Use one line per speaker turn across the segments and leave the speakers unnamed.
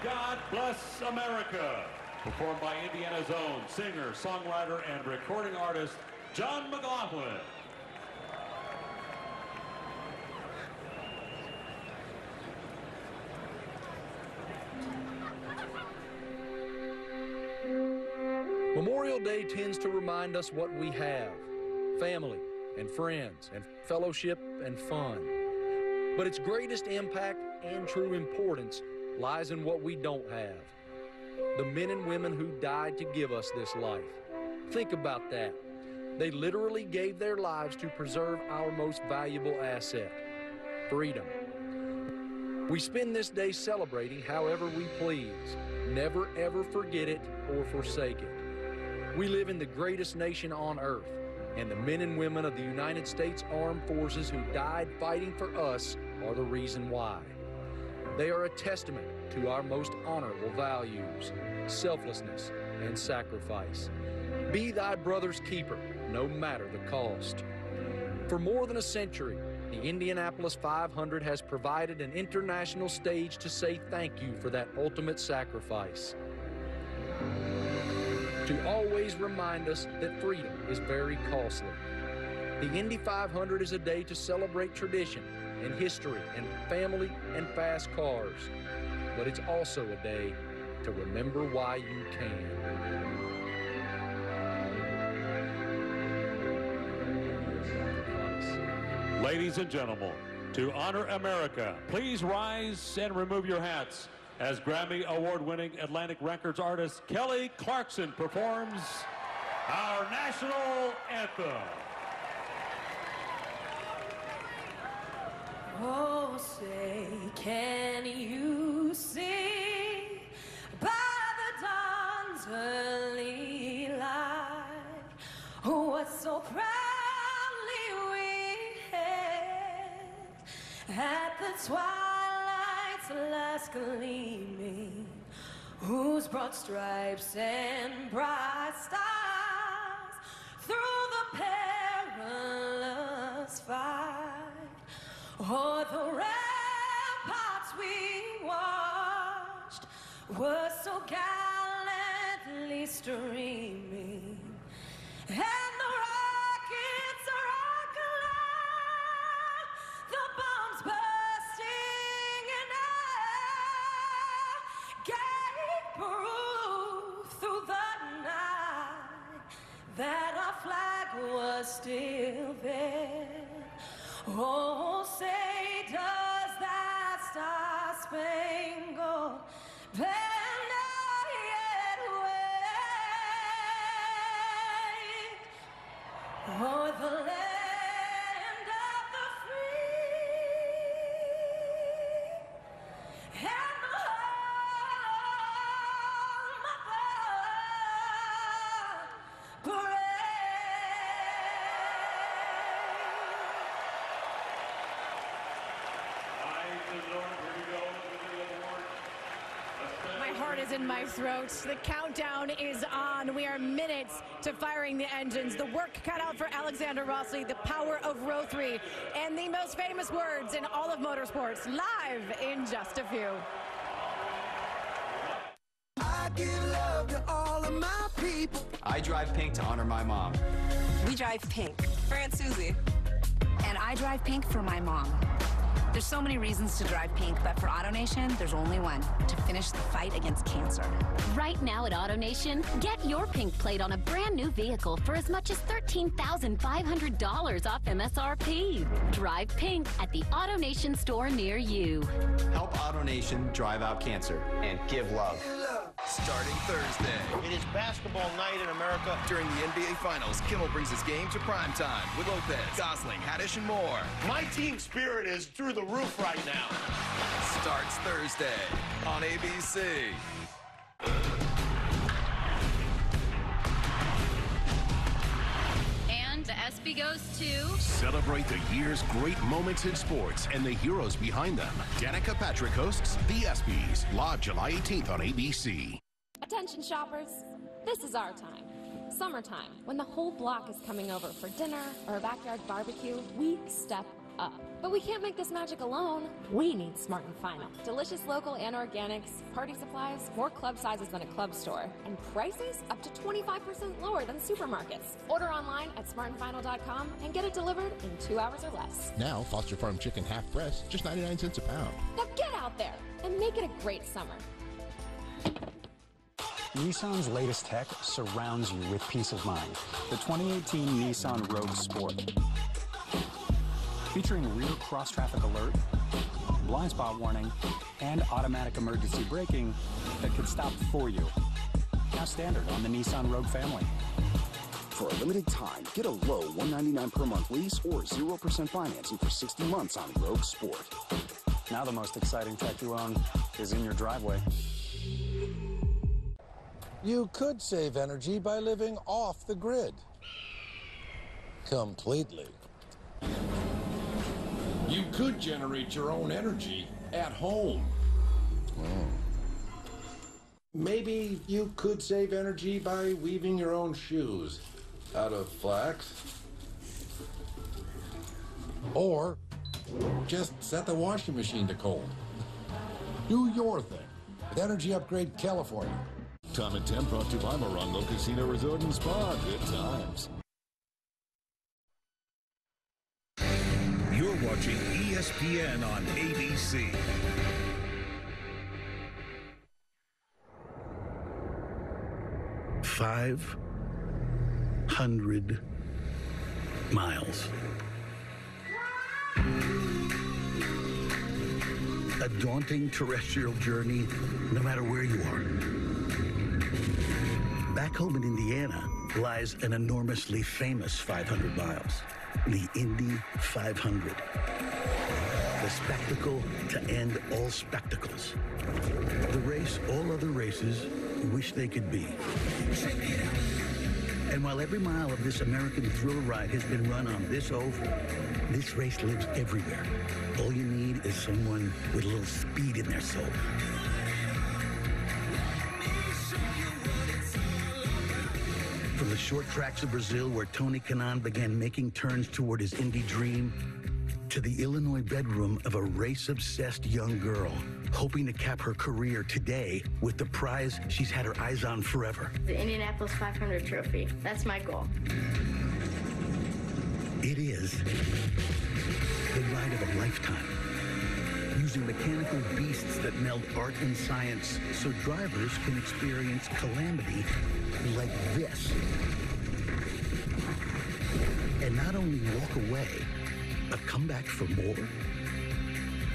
God Bless America, performed by Indiana's own singer, songwriter, and recording artist, John McLaughlin.
Memorial Day tends to remind us what we have: family and friends and fellowship and fun. But its greatest impact and true importance lies in what we don't have: the men and women who died to give us this life. Think about that. They literally gave their lives to preserve our most valuable asset: freedom. We spend this day celebrating however we please. Never ever forget it or forsake it. We live in the greatest nation on earth, and the men and women of the United States Armed Forces who died fighting for us are the reason why. They are a testament to our most honorable values: selflessness and sacrifice. Be thy brother's keeper, no matter the cost. For more than a century, the Indianapolis 500 has provided an international stage to say thank you for that ultimate sacrifice. To always remind us that freedom is very costly. The Indy 500 is a day to celebrate tradition and history and family and fast cars. But it's also a day to remember why you can.
Ladies and gentlemen, to honor America, please rise and remove your hats as Grammy Award-winning Atlantic Records artist Kelly Clarkson performs our national anthem.
Oh, say, can you see by the dawn's early light what so proudly we hailed at the twilight's last gleaming, whose broad stripes and bright stars through the perilous fight o'er the ramparts we watched were so gallantly streaming, and the rockets rock aloud, the bombs bursting in air gave proof through the night that our flag was still there. Oh, say, does that star-spangled banner yet wave o'er the land of the free and the home of the brave?
My heart is in my throat. The countdown is on. We are minutes to firing the engines. The work cut out for Alexander Rossi, the power of row 3, and the most famous words in all of motorsports, live in just a few.
I give love to all of my people.
I drive pink to honor my mom.
We drive pink for Aunt Susie.
And I drive pink for my mom. There's so many reasons to drive pink, but for AutoNation, there's only one: to finish the fight against cancer.
Right now at AutoNation, get your pink plate on a brand new vehicle for as much as $13,500 off MSRP. Drive pink at the AutoNation store near you.
Help AutoNation drive out cancer and give love.
Starting Thursday.
It is basketball night in America.
During the NBA Finals, Kimmel brings his game to primetime with Lopez, Gosling, Haddish, and more.
My team spirit is through the roof right now.
Starts Thursday on ABC.
And the ESPY goes to...
Celebrate the year's great moments in sports and the heroes behind them. Danica Patrick hosts The ESPYs, live July 18th on ABC.
Attention shoppers, this is our time. Summertime, when the whole block is coming over for dinner or a backyard barbecue, we step up. But we can't make this magic alone. We need Smart & Final. Delicious local and organics, party supplies, more club sizes than a club store, and prices up to 25% lower than supermarkets. Order online at smartandfinal.com and get it delivered in 2 hours or less.
Now, Foster Farm chicken half breast, just 99 cents a pound.
Now get out there and make it a great summer.
Nissan's latest tech surrounds you with peace of mind. The 2018 Nissan Rogue Sport. Featuring rear cross-traffic alert, blind spot warning, and automatic emergency braking that could stop for you. Now standard on the Nissan Rogue family.
For a limited time, get a low $199 per month lease or 0% financing for 60 months on Rogue Sport.
Now the most exciting tech you own is in your driveway.
You could save energy by living off the grid. Completely.
You could generate your own energy at home.
Maybe you could save energy by weaving your own shoes out of flax.
Or just set the washing machine to cold. Do your thing with Energy Upgrade California.
Tom and 10 brought to you by Morongo Casino Resort and Spa. Good times.
You're watching ESPN on ABC. $500 miles. A daunting terrestrial journey, no matter where you are. Back home in Indiana lies an enormously famous 500 miles, the Indy 500. The spectacle to end all spectacles. The race all other races wish they could be. And while every mile of this American thrill ride has been run on this oval, this race lives everywhere. All you need is someone with a little speed in their soul. From the short tracks of Brazil, where Tony Kanaan began making turns toward his Indy dream, to the Illinois bedroom of a race-obsessed young girl, hoping to cap her career today with the prize she's had her eyes on forever.
The Indianapolis 500 trophy. That's my goal.
It is the ride of a lifetime. Using mechanical beasts that meld art and science so drivers can experience calamity like this. And not only walk away, but come back for more.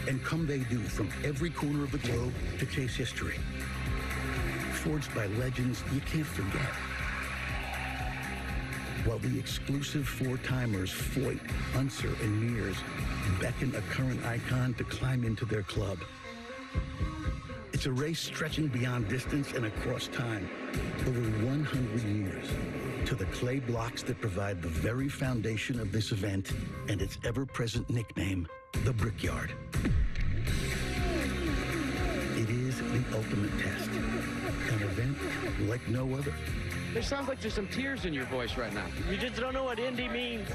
And come they do from every corner of the globe to chase history. Forged by legends you can't forget. While the exclusive four-timers Foyt, Unser, and Mears beckon a current icon to climb into their club. It's a race stretching beyond distance and across time, over 100 years, to the clay blocks that provide the very foundation of this event and its ever-present nickname, the Brickyard. It is the ultimate test, an event like no other.
There sounds like there's some tears in your voice right now. You just don't know what Indy means.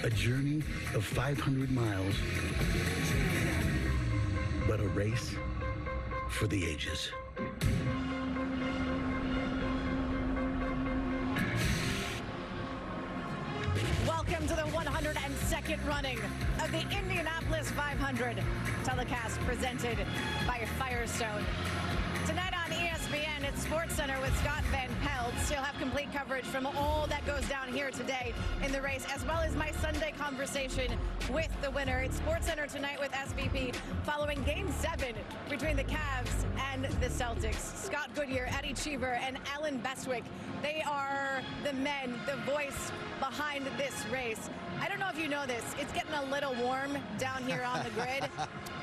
A journey of 500 miles, but a race for the ages.
Welcome to the 102nd running of the Indianapolis 500, telecast presented by Firestone. Tonight on ESPN, it's SportsCenter with Scott Van Pelt. He'll have complete coverage from all that goes down here today in the race, as well as my Sunday conversation with the winner. It's SportsCenter tonight with SVP following Game 7 between the Cavs and the Celtics. Scott Goodyear, Eddie Cheever, and Alan Bestwick. They are the men, the voice behind this race. I don't know if you know this. It's getting a little warm down here on the grid.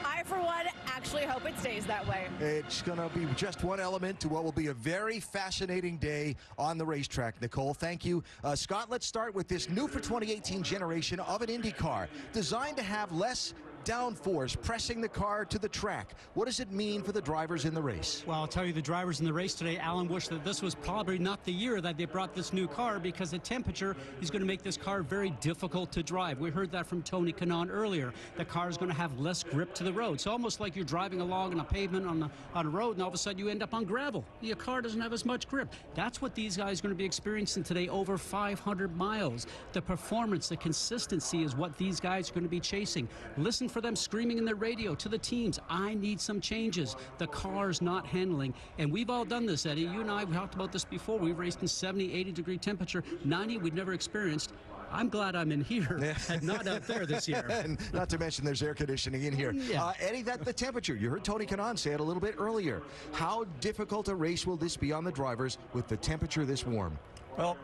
I, for one, actually hope it stays that way.
It's going to be just one element to what will be a very fascinating day on the racetrack. Nicole, thank you. Scott, let's start with this new for 2018 generation of an Indy car, designed to have less downforce, pressing the car to the track. What does it mean for the drivers in the race?
Well, I'll tell you, the drivers in the race today, Alan, wish that this was probably not the year that they brought this new car, because the temperature is going to make this car very difficult to drive. We heard that from Tony Kanaan earlier. The car is going to have less grip to the road. It's almost like you're driving along on a pavement on a road, and all of a sudden you end up on gravel. Your car doesn't have as much grip. That's what these guys are going to be experiencing today, over 500 miles. The performance, the consistency is what these guys are going to be chasing. Listen for them screaming in their radio to the teams, I need some changes. The car's not handling. And we've all done this, Eddie. You and I have talked about this before. We've raced in 70, 80 degree temperature. 90 we'd never experienced. I'm glad I'm in here and not out there this year.
And not to mention there's air conditioning in here.
Yeah.
Eddie, the temperature, you heard Tony Kanaan say it a little bit earlier. How difficult a race will this be on the drivers with the temperature this warm?
Well,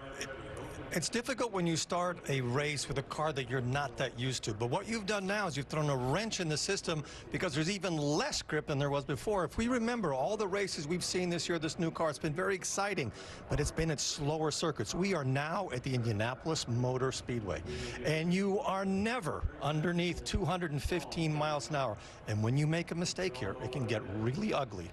it's difficult when you start a race with a car that you're not that used to. But what you've done now is you've thrown a wrench in the system, because there's even less grip than there was before. If we remember all the races we've seen this year, this new car, it's been very exciting, but it's been at slower circuits. We are now at the Indianapolis Motor Speedway, and you are never underneath 215 miles an hour. And when you make a mistake here, it can get really ugly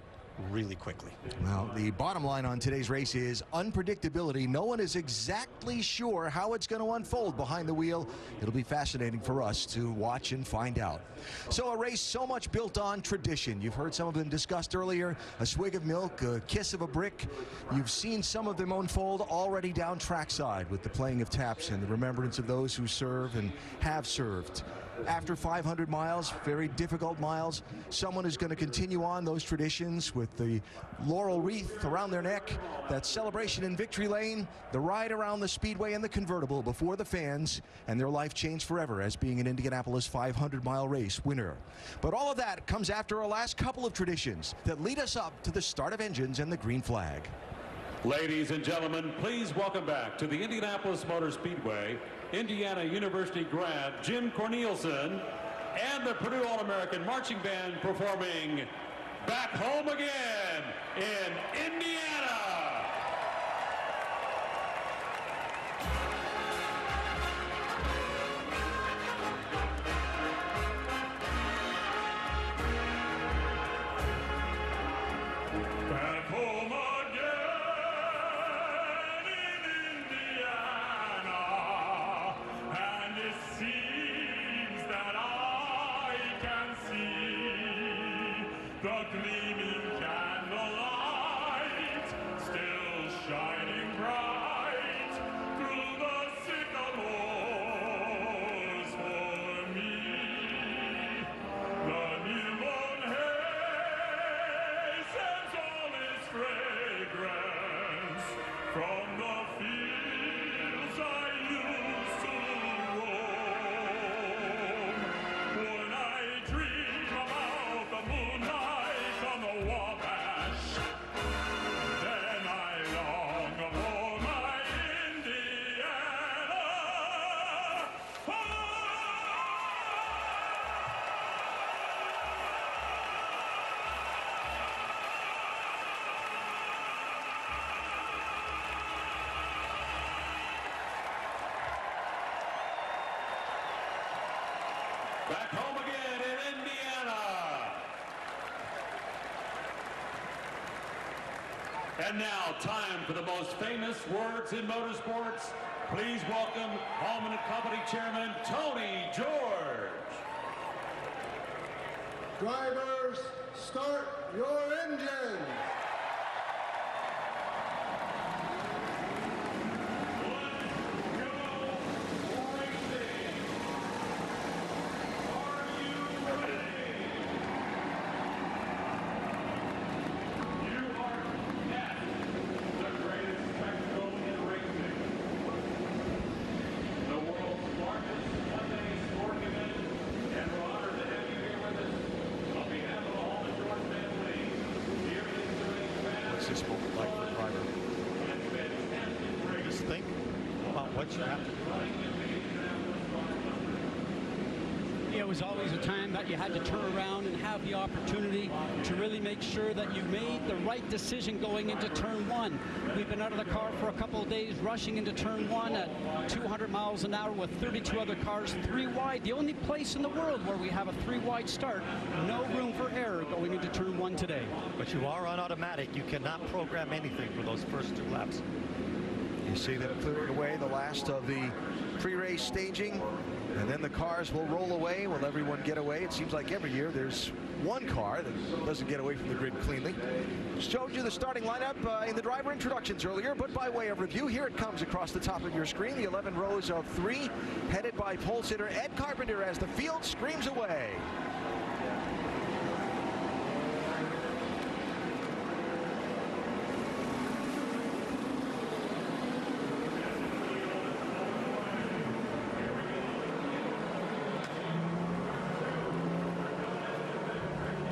really quickly.
Well, the bottom line on today's race is unpredictability. No one is exactly sure how it's going to unfold behind the wheel. It'll be fascinating for us to watch and find out. So a race so much built on tradition. You've heard some of them discussed earlier. A swig of milk, a kiss of a brick. You've seen some of them unfold already down trackside with the playing of taps and the remembrance of those who serve and have served. After 500 miles, very difficult miles, someone is going to continue on those traditions with the laurel wreath around their neck, that celebration in victory lane, the ride around the speedway in the convertible before the fans, and their life changed forever as being an Indianapolis 500-mile race winner. But all of that comes after our last couple of traditions that lead us up to the start of engines and the green flag.
Ladies and gentlemen, please welcome back to the Indianapolis Motor Speedway, Indiana University grad Jim Cornelison and the Purdue All-American Marching Band performing Back Home Again in Indiana. Back home Back home again in Indiana. And now, time for the most famous words in motorsports. Please welcome Hallman & Company Chairman Tony George.
Drivers, start your engines.
It was always a time that you had to turn around and have the opportunity to really make sure that you made the right decision going into turn one. We've been out of the car for a couple of days, rushing into turn one at 200 miles an hour with 32 other cars, 3 wide. The only place in the world where we have a 3 wide start. No room for error going into turn one today.
But you are on automatic. You cannot program anything for those first 2 laps.
You see them clearing away the last of the pre-race staging, and then the cars will roll away. Will everyone get away? It seems like every year there's one car that doesn't get away from the grid cleanly. Showed you the starting lineup in the driver introductions earlier, but by way of review, here it comes across the top of your screen. The 11 rows of 3, headed by pole sitter Ed Carpenter as the field screams away.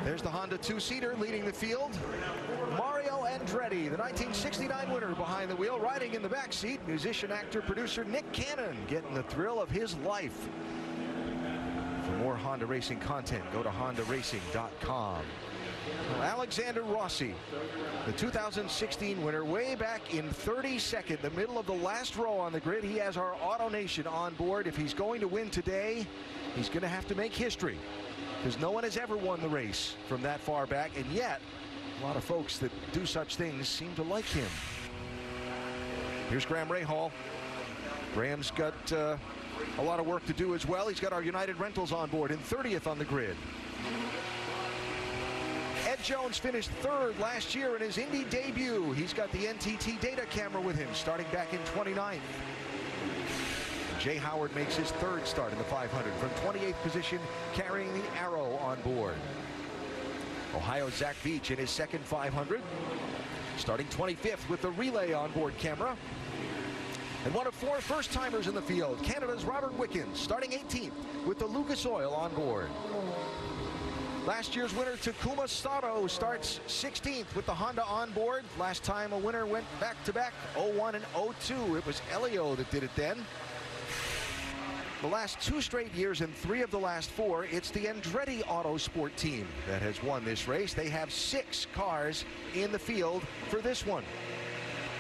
There's the Honda 2-seater leading the field. Mario Andretti, the 1969 winner, behind the wheel. Riding in the back seat, musician, actor, producer Nick Kanaan, getting the thrill of his life. For more Honda racing content, go to hondaracing.com. Alexander Rossi, the 2016 winner, way back in 32nd, the middle of the last row on the grid. He has our AutoNation on board. If he's going to win today, he's going to have to make history, because no one has ever won the race from that far back, and yet a lot of folks that do such things seem to like him. Here's Graham Rahal. Graham's got a lot of work to do as well. He's got our United Rentals on board in 30th on the grid. Ed Jones finished 3rd last year in his Indy debut. He's got the NTT data camera with him starting back in 29th. Jay Howard makes his 3rd start in the 500 from 28th position, carrying the Arrow on board. Ohio's Zach Beach in his 2nd 500, starting 25th with the relay on board camera. And one of 4 first-timers in the field, Canada's Robert Wickens, starting 18th with the Lucas Oil on board. Last year's winner, Takuma Sato, starts 16th with the Honda on board. Last time a winner went back-to-back, 01 and 02. It was Elio that did it then. The last 2 straight years and 3 of the last 4, it's the Andretti Autosport team that has won this race. They have 6 cars in the field for this one.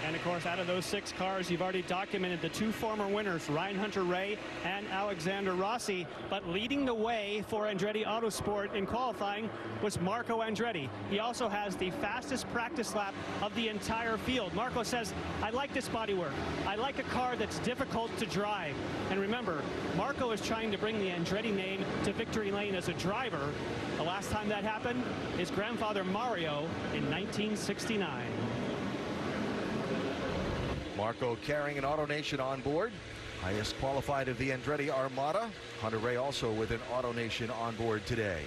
And of course, out of those 6 cars, you've already documented the 2 former winners, Ryan Hunter-Reay and Alexander Rossi. But leading the way for Andretti Autosport in qualifying was Marco Andretti. He also has the fastest practice lap of the entire field. Marco says, I like this bodywork. I like a car that's difficult to drive. And remember, Marco is trying to bring the Andretti name to victory lane as a driver. The last time that happened, his grandfather Mario in 1969.
Marco carrying an AutoNation on board, highest qualified of the Andretti Armada. Hunter-Reay also with an AutoNation on board today.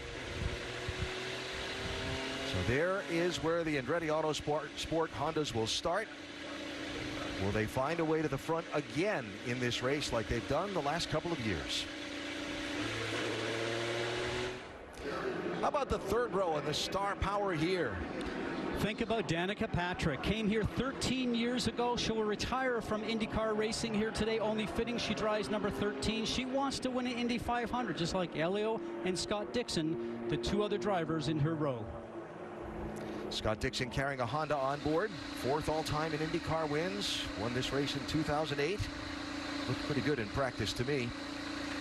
So there is where the Andretti Autosport Hondas will start. Will they find a way to the front again in this race like they've done the last couple of years? How about the 3rd row and the star power here?
Think about Danica Patrick. Came here 13 years ago. She will retire from IndyCar racing here today. Only fitting she drives number 13. She wants to win an Indy 500, just like Elio and Scott Dixon, the 2 other drivers in her row.
Scott Dixon carrying a Honda on board. 4th all-time in IndyCar wins. Won this race in 2008. Looked pretty good in practice to me.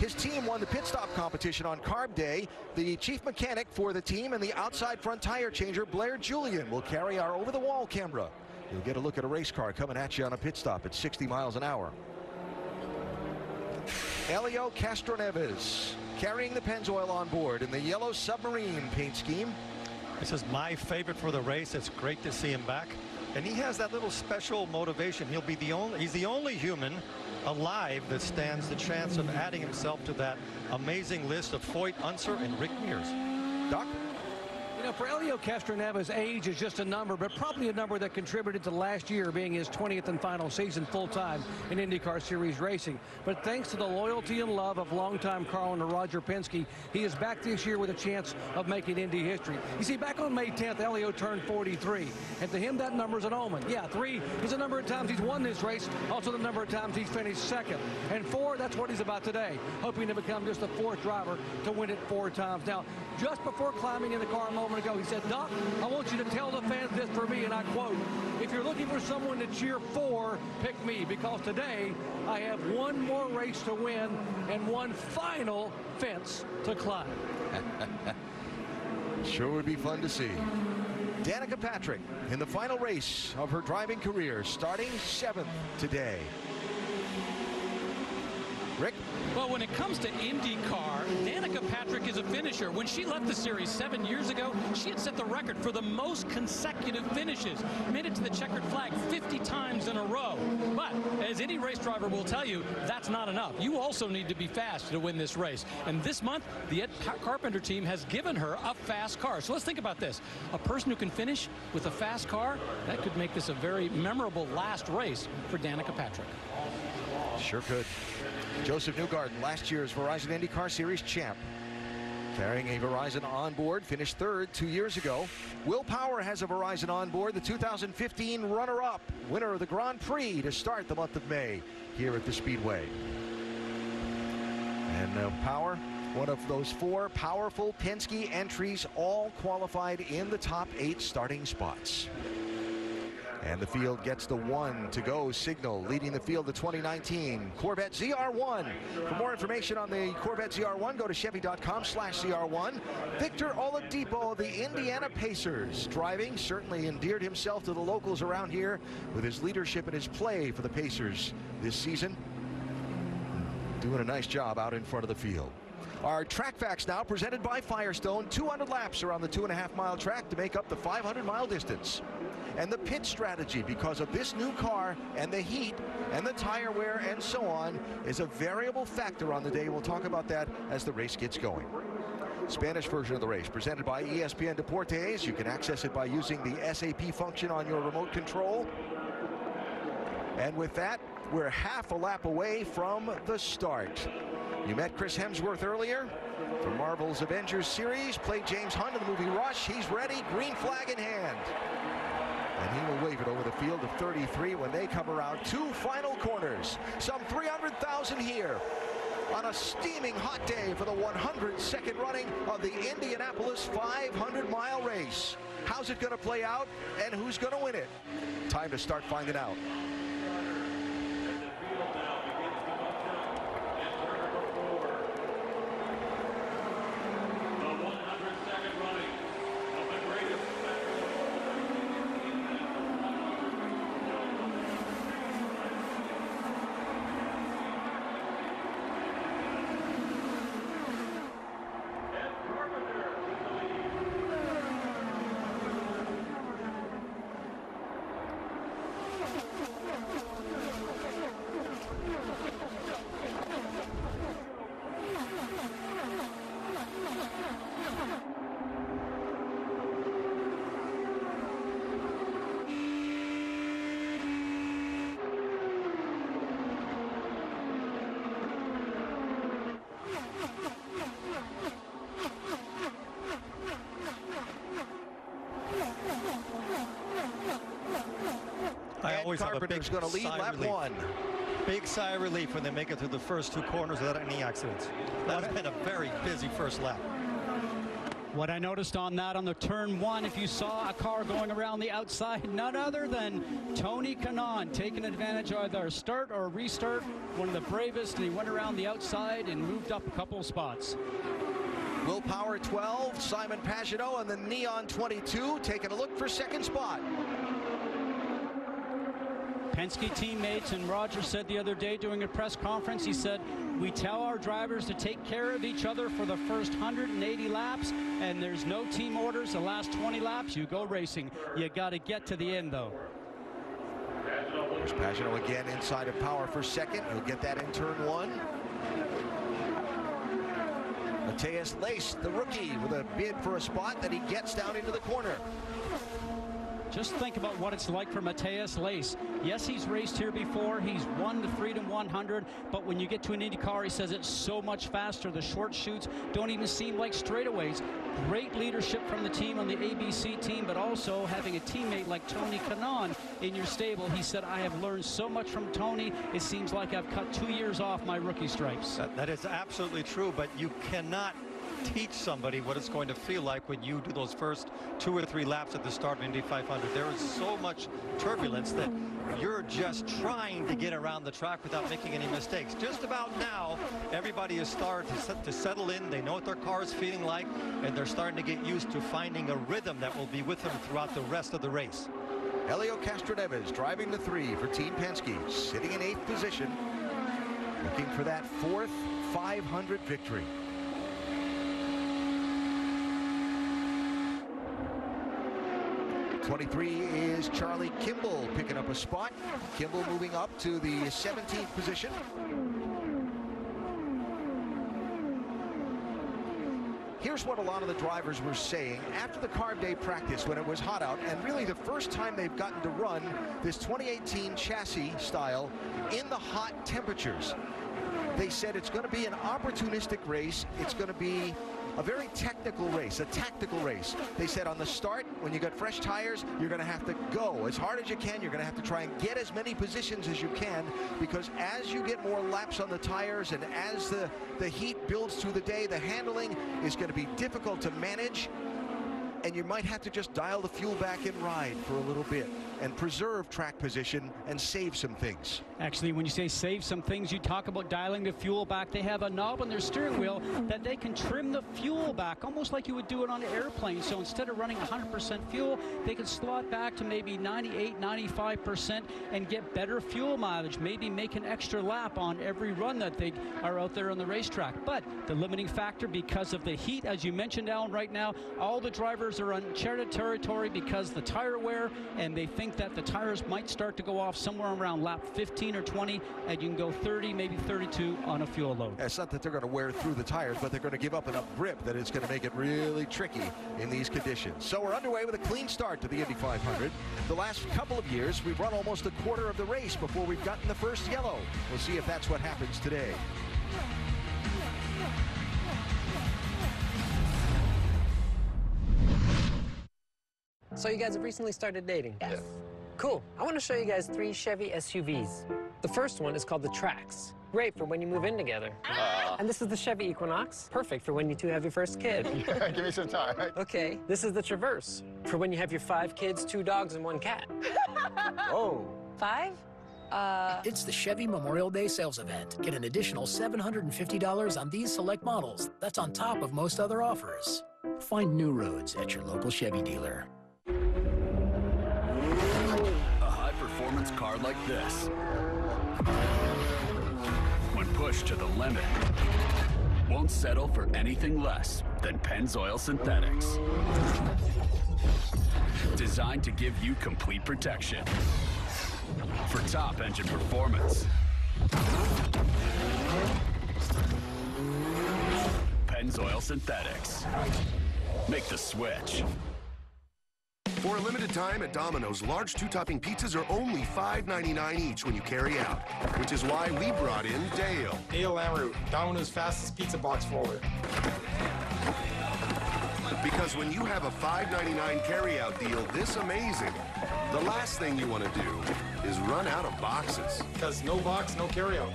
His team won the pit stop competition on Carb Day. The chief mechanic for the team and the outside front tire changer, Blair Julian, will carry our over-the-wall camera. You'll get a look at a race car coming at you on a pit stop at 60 miles an hour. Elio Castroneves carrying the Pennzoil on board in the yellow submarine paint scheme.
This is my favorite for the race. It's great to see him back. And he has that little special motivation. He's the only human alive that stands the chance of adding himself to that amazing list of Foyt, Unser, and Rick Mears. Doc?
You know,
for Elio Castroneva's age is just a number, but probably a number that contributed to last year being his 20th and final season full-time in IndyCar Series racing. But thanks to the loyalty and love of longtime car owner Roger Penske, he is back this year with a chance of making Indy history. You see, back on May 10th, Elio turned 43, and to him that number is an omen. Yeah, 3 is the number of times he's won this race, also the number of times he's finished second. And 4, that's what he's about today, hoping to become just the 4th driver to win it 4 times. Now, just before climbing in the car a moment ago, he said, "Doc, I want you to tell the fans this for me," and I quote, "If you're looking for someone to cheer for, pick me, because today I have one more race to win and one final fence to climb."
Sure would be fun to see. Danica Patrick in the final race of her driving career, starting 7th today. Rick?
Well, when it comes to IndyCar, Danica Patrick is a finisher. When she left the series 7 years ago, she had set the record for the most consecutive finishes. Made it to the checkered flag 50 times in a row. But as any race driver will tell you, that's not enough. You also need to be fast to win this race. And this month, the Carpenter team has given her a fast car. So let's think about this. A person who can finish with a fast car, that could make this a very memorable last race for Danica Patrick.
Sure could. Joseph Newgarden, last year's Verizon IndyCar Series champ, carrying a Verizon onboard, finished 3rd 2 years ago. Will Power has a Verizon onboard, the 2015 runner-up, winner of the Grand Prix to start the month of May here at the Speedway. And Power, one of those 4 powerful Penske entries, all qualified in the top 8 starting spots. And the field gets the 1 to go signal, leading the field to 2019 Corvette ZR1. For more information on the Corvette ZR1, go to Chevy.com/ZR1. Victor Oladipo of the Indiana Pacers, driving, certainly endeared himself to the locals around here with his leadership and his play for the Pacers this season. Doing a nice job out in front of the field. Our track facts now presented by Firestone. 200 laps around the 2.5-mile track to make up the 500-mile distance. And the pit strategy, because of this new car and the heat and the tire wear and so on, is a variable factor on the day. We'll talk about that as the race gets going. Spanish version of the race presented by ESPN Deportes. You can access it by using the SAP function on your remote control. And with that, we're half a lap away from the start. You met Chris Hemsworth earlier from Marvel's Avengers series, played James Hunt in the movie Rush. He's ready, green flag in hand. And he will wave it over the field of 33 when they come around 2 final corners. Some 300,000 here on a steaming hot day for the 102nd running of the Indianapolis 500-mile race. How's it going to play out, and who's going to win it? Time to start finding out. Carpenter's going to lead lap 1.
Big sigh of relief when they make it through the first 2 corners without any accidents. That has been a very busy first lap.
What I noticed on that, on the turn 1, if you saw a car going around the outside, none other than Tony Kanaan taking advantage of either a start or a restart. One of the bravest, and he went around the outside and moved up a couple of spots.
Will Power 12, Simon Pagenaud and the Neon 22 taking a look for second spot.
Penske teammates, and Roger said the other day during a press conference, he said, we tell our drivers to take care of each other for the first 180 laps, and there's no team orders. The last 20 laps, you go racing. You got to get to the end, though.
There's Pagenaud again inside of Power for second. He'll get that in turn 1. Matthias Lace, the rookie, with a bid for a spot that he gets down into the corner.
Just think about what it's like for Matthias Lace. Yes, he's raced here before. He's won the Freedom 100, but when you get to an Indy car, he says it's so much faster. The short shoots don't even seem like straightaways. Great leadership from the team on the ABC team, but also having a teammate like Tony Kanaan in your stable. He said, I have learned so much from Tony. It seems like I've cut 2 years off my rookie stripes.
That is absolutely true, but you cannot teach somebody what it's going to feel like when you do those first 2 or 3 laps at the start of Indy 500. There is so much turbulence that you're just trying to get around the track without making any mistakes. Just about now, everybody is starting to settle in. They know what their car is feeling like, and they're starting to get used to finding a rhythm that will be with them throughout the rest of the race.
Helio Castroneves driving the 3 for Team Penske, sitting in 8th position, looking for that 4th 500 victory. '23 is Charlie Kimball picking up a spot. Kimball moving up to the 17th position. Here's what a lot of the drivers were saying after the carb day practice when it was hot out, and really the first time they've gotten to run this 2018 chassis style in the hot temperatures. They said it's going to be an opportunistic race. It's going to be a very technical race, a tactical race. They said on the start, when you got fresh tires, you're going to have to go as hard as you can. You're going to have to try and get as many positions as you can, because as you get more laps on the tires and as the heat builds through the day, the handling is going to be difficult to manage, and you might have to just dial the fuel back and ride for a little bit and preserve track position and save some things.
Actually, when you say save some things, you talk about dialing the fuel back. They have a knob on their steering wheel that they can trim the fuel back, almost like you would do it on an airplane. So instead of running 100% fuel, they can slot back to maybe 98, 95% and get better fuel mileage, maybe make an extra lap on every run that they are out there on the racetrack. But the limiting factor, because of the heat, as you mentioned, Alan, right now, all the drivers are uncharted territory because the tire wear, and they think that the tires might start to go off somewhere around lap 15 or 20, and you can go 30, maybe 32 on a fuel load.
It's not that they're going to wear through the tires, but they're going to give up enough grip that it's going to make it really tricky in these conditions. So we're underway with a clean start to the Indy 500. The last couple of years, we've run almost a quarter of the race before we've gotten the first yellow. We'll see if that's what happens today.
So you guys have recently started dating? Yes. Cool. I want to show you guys 3 Chevy SUVs. The first one is called the Trax. Great for when you move in together. And this is the Chevy Equinox. Perfect for when you 2 have your first kid.
Give me some time.
Okay. This is the Traverse. For when you have your 5 kids, 2 dogs, and 1 cat.
Oh.
5?
It's the Chevy Memorial Day sales event. Get an additional $750 on these select models. That's on top of most other offers. Find new roads at your local Chevy dealer.
A high-performance car like this, when pushed to the limit, won't settle for anything less than Pennzoil Synthetics. Designed to give you complete protection for top engine performance. Pennzoil Synthetics. Make the switch.
For a limited time at Domino's, large 2-topping pizzas are only $5.99 each when you carry out, which is why we brought in Dale.
Dale Lamoureux, Domino's fastest pizza box forward.
Because when you have a $5.99 carry-out deal this amazing, the last thing you want to do is run out of boxes.
Because no box, no carry-out.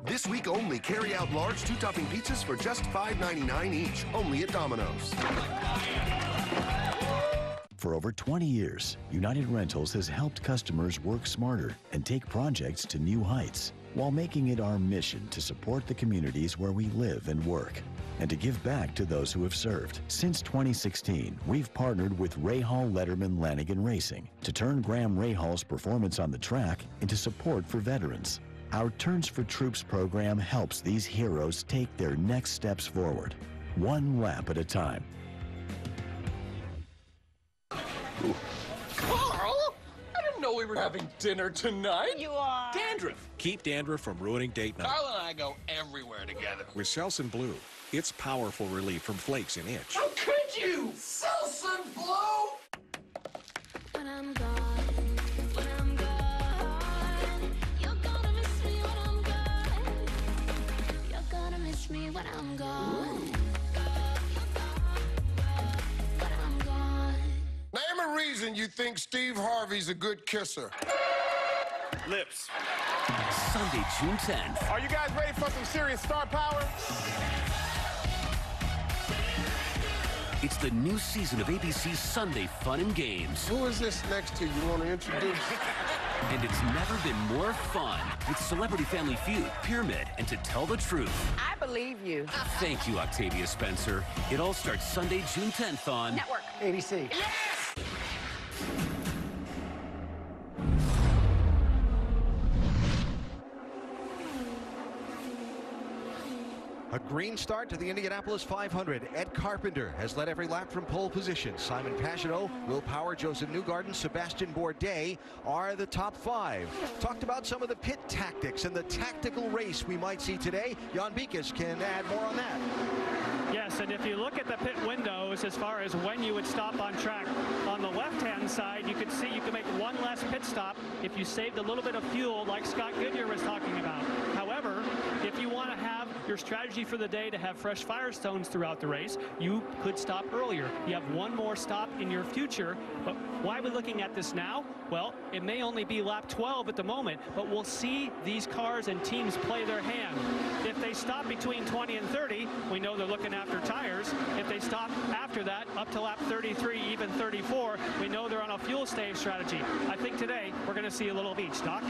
This week only, carry out large 2-topping pizzas for just $5.99 each, only at Domino's.
For over 20 years, United Rentals has helped customers work smarter and take projects to new heights, while making it our mission to support the communities where we live and work, and to give back to those who have served. Since 2016, we've partnered with Rahal Letterman Lanigan Racing to turn Graham Rahal's performance on the track into support for veterans. Our Turns for Troops program helps these heroes take their next steps forward, one lap at a time.
Carl, I didn't know
know we were having dinner tonight.
You are.
Dandruff. Keep dandruff from ruining date night.
Carla and I go everywhere together.
With Selsun Blue, it's powerful relief from flakes and itch.
How could you? Selsun Blue!
When I'm gone, when I'm gone, you're gonna miss me when I'm gone. You're gonna miss me when I'm gone.
Name a reason you think Steve Harvey's a good kisser.
Lips.
Sunday, June 10th.
Are you guys ready for some serious star power?
It's the new season of ABC's Sunday Fun and Games.
Who is this next to you? You want to introduce?
And it's never been more fun with Celebrity Family Feud, Pyramid, and To Tell the Truth.
I believe you.
Thank you, Octavia Spencer. It all starts Sunday, June 10th on
Network.
ABC.
Yes!
A green start to the Indianapolis 500. Ed Carpenter has led every lap from pole position. Simon Pagenaud, Will Power, Joseph Newgarden, Sebastian Bourdais are the top 5. Talked about some of the pit tactics and the tactical race we might see today. Jan Beekes can add more on that.
Yes, and if you look at the pit windows as far as when you would stop on track, on the left-hand side, you could see you can make one less pit stop if you saved a little bit of fuel like Scott Goodyear was talking about. However, if you want to have your strategy for the day to have fresh Firestones throughout the race, you could stop earlier. You have one more stop in your future, but why are we looking at this now? Well, it may only be lap 12 at the moment, but we'll see these cars and teams play their hand. If they stop between 20 and 30, we know they're looking after tires. If they stop after that, up to lap 33, even 34, we know they're on a fuel save strategy. I think today we're going to see a little of each, Doc.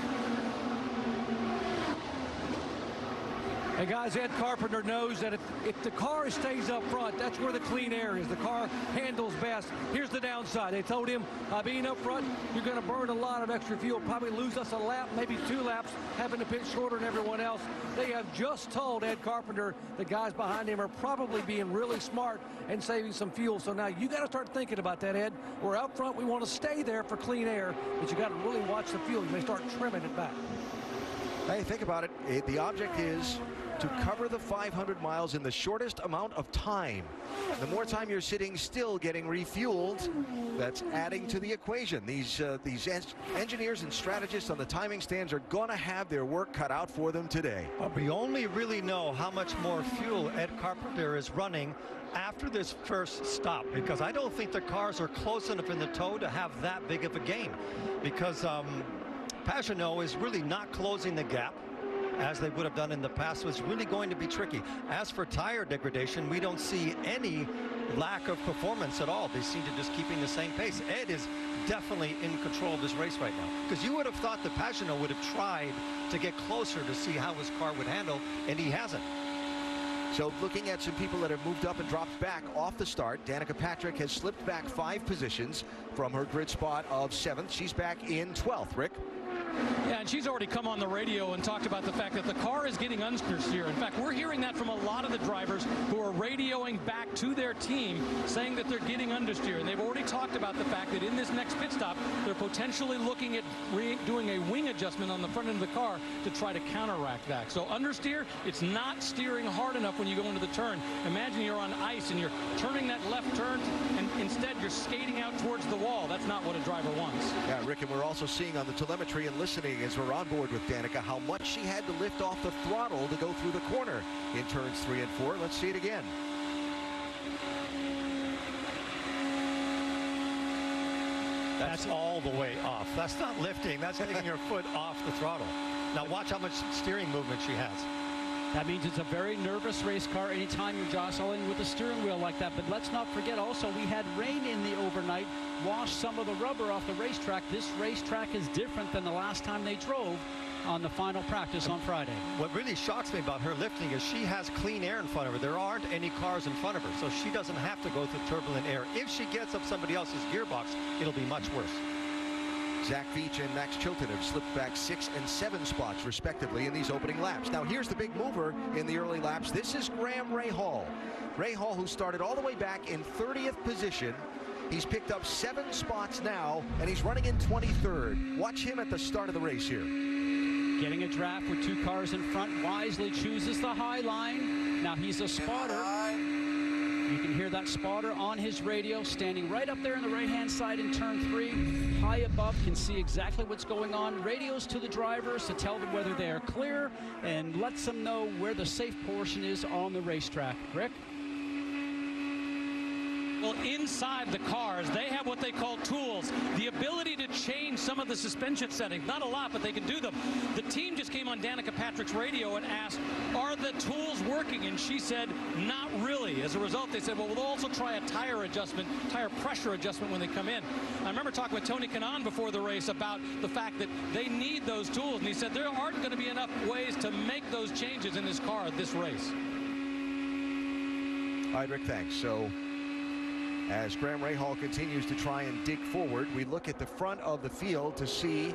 And guys, Ed Carpenter knows that if the car stays up front, that's where the clean air is. The car handles best. Here's the downside. They told him, being up front, you're going to burn a lot of extra fuel, probably lose us a lap, maybe 2 laps, having to pit shorter than everyone else. They have just told Ed Carpenter the guys behind him are probably being really smart and saving some fuel. So now you got to start thinking about that, Ed. We're up front. We want to stay there for clean air, but you got to really watch the fuel. You may start trimming it back.
Hey, think about it. The object is to cover the 500 miles in the shortest amount of time. The more time you're sitting still getting refueled, that's adding to the equation. These engineers and strategists on the timing stands are going to have their work cut out for them today.
We only really know how much more fuel Ed Carpenter is running after this first stop, because I don't think the cars are close enough in the tow to have that big of a gain, because Pagenaud is really not closing the gap as they would have done in the past. So it's really going to be tricky. As for tire degradation, we don't see any lack of performance at all. They seem to just keeping the same pace. Ed is definitely in control of this race right now, because you would have thought that Pagenaud would have tried to get closer to see how his car would handle, and he hasn't.
So looking at some people that have moved up and dropped back off the start, Danica Patrick has slipped back 5 positions from her grid spot of 7th. She's back in 12th. Rick?
Yeah, and she's already come on the radio and talked about the fact that the car is getting understeer. In fact, we're hearing that from a lot of the drivers who are radioing back to their team saying that they're getting understeer. And they've already talked about the fact that in this next pit stop, they're potentially looking at doing a wing adjustment on the front end of the car to try to counteract that. So understeer, it's not steering hard enough when you go into the turn. Imagine you're on ice and you're turning that left turn, and instead you're skating out towards the wall. That's not what a driver wants.
Yeah, Rick, and we're also seeing on the telemetry and listening as we're on board with Danica how much she had to lift off the throttle to go through the corner in turns 3 and 4. Let's see it again.
That's all the way off. That's not lifting. That's taking your foot off the throttle. Now watch how much steering movement she has.
That means it's a very nervous race car anytime you're jostling with the steering wheel like that. But let's not forget also we had rain in the overnight, washed some of the rubber off the racetrack. This racetrack is different than the last time they drove on the final practice on Friday.
What really shocks me about her lifting is she has clean air in front of her. There aren't any cars in front of her, so she doesn't have to go through turbulent air. If she gets up somebody else's gearbox, it'll be much worse.
Zach Veach and Max Chilton have slipped back 6 and 7 spots, respectively, in these opening laps. Now, here's the big mover in the early laps. This is Graham Rahal. Rahal, who started all the way back in 30th position. He's picked up 7 spots now, and he's running in 23rd. Watch him at the start of the race here.
Getting a draft with 2 cars in front, wisely chooses the high line. Now he's a spotter. You can hear that spotter on his radio, standing right up there on the right-hand side in turn 3, high above, can see exactly what's going on. Radios to the drivers to tell them whether they are clear and lets them know where the safe portion is on the racetrack. Rick?
Well, inside the cars, they have what they call tools, the ability to change some of the suspension settings. Not a lot, but they can do them. The team just came on Danica Patrick's radio and asked, are the tools working? And she said, not really. As a result, they said, well, we'll also try a tire adjustment, tire pressure adjustment when they come in. I remember talking with Tony Kanaan before the race about the fact that they need those tools. And he said, there aren't going to be enough ways to make those changes in this car at this race.
All right, Rick, thanks. So, as Graham Rahal continues to try and dig forward, we look at the front of the field to see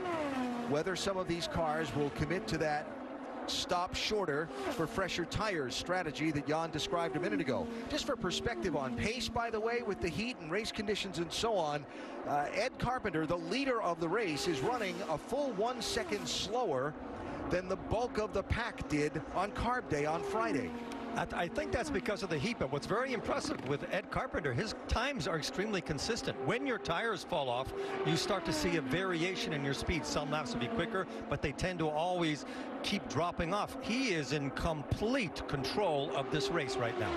whether some of these cars will commit to that stop shorter for fresher tires strategy that Jan described a minute ago. Just for perspective on pace, by the way, with the heat and race conditions and so on, Ed Carpenter, the leader of the race, is running a full 1 second slower than the bulk of the pack did on Carb Day on Friday.
I think that's because of the heat, but what's very impressive with Ed Carpenter, his times are extremely consistent. When your tires fall off, you start to see a variation in your speed. Some laps will be quicker, but they tend to always keep dropping off. He is in complete control of this race right now.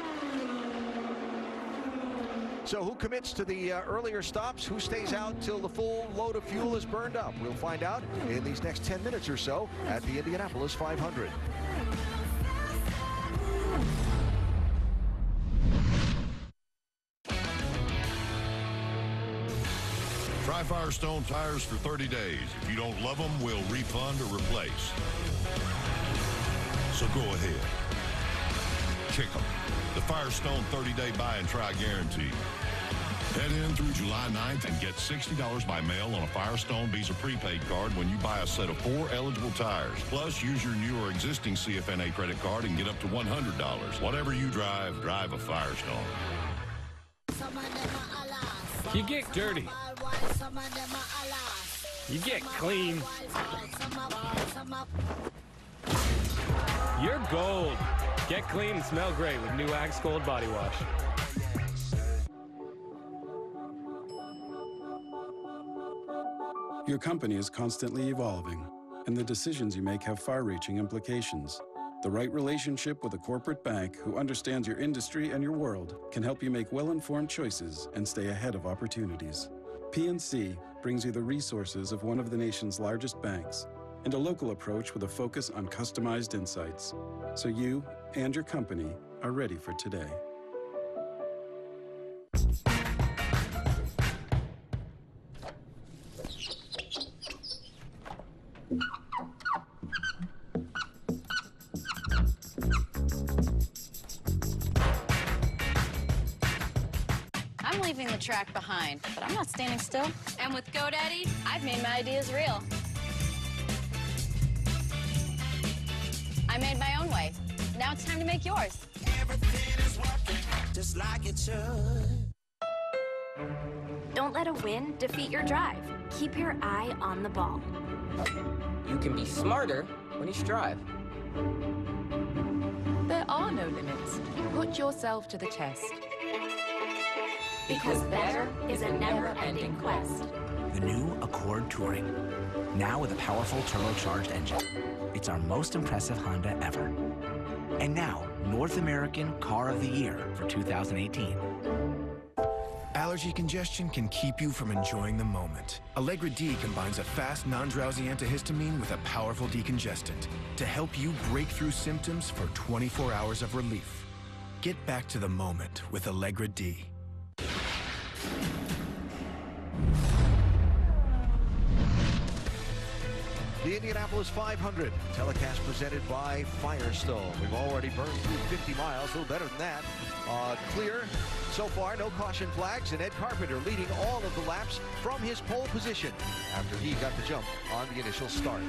So who commits to the earlier stops? Who stays out till the full load of fuel is burned up? We'll find out in these next 10 minutes or so at the Indianapolis 500.
Try Firestone tires for 30 days. If you don't love them, we'll refund or replace. So go ahead. Kick them. The Firestone 30-day buy and try guarantee. Head in through July 9th and get $60 by mail on a Firestone Visa prepaid card when you buy a set of 4 eligible tires. Plus, use your new or existing CFNA credit card and get up to $100. Whatever you drive, drive a Firestone.
You get dirty. You get clean. You're gold. Get clean and smell great with new Axe Gold Body Wash.
Your company is constantly evolving, and the decisions you make have far-reaching implications. The right relationship with a corporate bank who understands your industry and your world can help you make well-informed choices and stay ahead of opportunities. PNC brings you the resources of one of the nation's largest banks and a local approach with a focus on customized insights, so you and your company are ready for today.
I'm leaving the track behind, but I'm not standing still. And with GoDaddy, I've made my ideas real. I made my own way. Now it's time to make yours.
Everything is working just like it should.
Don't let a win defeat your drive. Keep your eye on the ball.
You can be smarter when you strive.
There are no limits. Put yourself to the test.
Because better is a never-ending quest.
The new Accord Touring. Now with a powerful turbocharged engine. It's our most impressive Honda ever. And now, North American Car of the Year for 2018.
Allergy congestion can keep you from enjoying the moment. Allegra D combines a fast, non-drowsy antihistamine with a powerful decongestant to help you break through symptoms for 24 hours of relief. Get back to the moment with Allegra D.
The Indianapolis 500, telecast presented by Firestone. We've already burned through 50 miles, a little better than that. Clear so far, no caution flags, and Ed Carpenter leading all of the laps from his pole position after he got the jump on the initial start.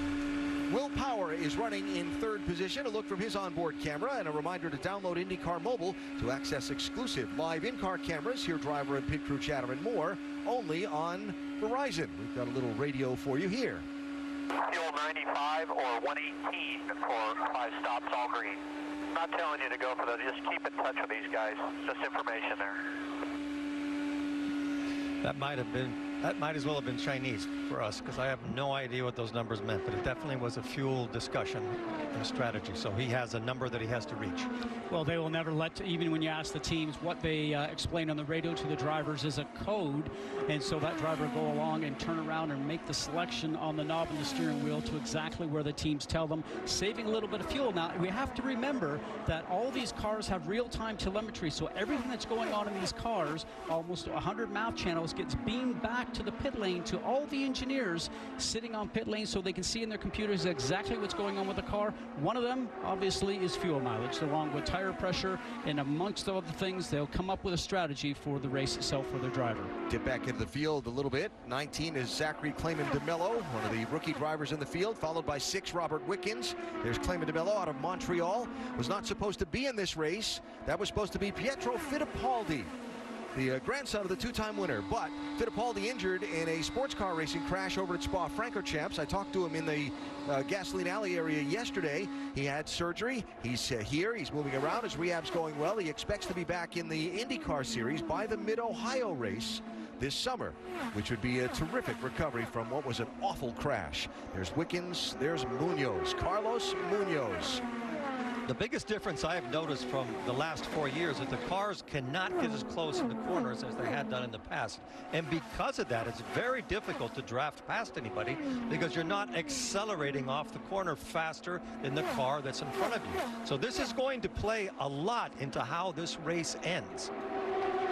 Will Power is running in third position. A look from his onboard camera, and a reminder to download IndyCar Mobile to access exclusive live in-car cameras, hear driver and pit crew chatter, and more, only on Verizon. We've got a little radio for you here.
Fuel 95 or 118 for 5 stops, all green. Not telling you to go for those. Just keep in touch with these guys. Just information there.
That might as well have been Chinese for us, because I have no idea what those numbers meant, but it definitely was a fuel discussion and strategy. So he has a number that he has to reach.
Well, they will never let, even when you ask the teams, what they explain on the radio to the drivers is a code, and so that driver will go along and turn around and make the selection on the knob and the steering wheel to exactly where the teams tell them, saving a little bit of fuel. Now, we have to remember that all these cars have real-time telemetry, so everything that's going on in these cars, almost 100 map channels, gets beamed back to the pit lane to all the engineers sitting on pit lane, so they can see in their computers exactly what's going on with the car. One of them, obviously, is fuel mileage, along with tire pressure, and amongst other things, they'll come up with a strategy for the race itself for their driver.
Dip back into the field a little bit. 19 is Zachary Clayman DeMello, one of the rookie drivers in the field, followed by 6, Robert Wickens. There's Clayman DeMello out of Montreal. Was not supposed to be in this race. That was supposed to be Pietro Fittipaldi, the grandson of the two-time winner. But Fittipaldi injured in a sports car racing crash over at Spa-Francorchamps. I talked to him in the gasoline alley area yesterday. He had surgery. He's here. He's moving around. His rehab's going well. He expects to be back in the IndyCar Series by the Mid-Ohio race this summer, which would be a terrific recovery from what was an awful crash. There's Wickens. There's Munoz. Carlos Munoz.
The biggest difference I have noticed from the last 4 years is the cars cannot get as close in the corners as they had done in the past. And because of that, it's very difficult to draft past anybody, because you're not accelerating off the corner faster than the car that's in front of you. So this is going to play a lot into how this race ends.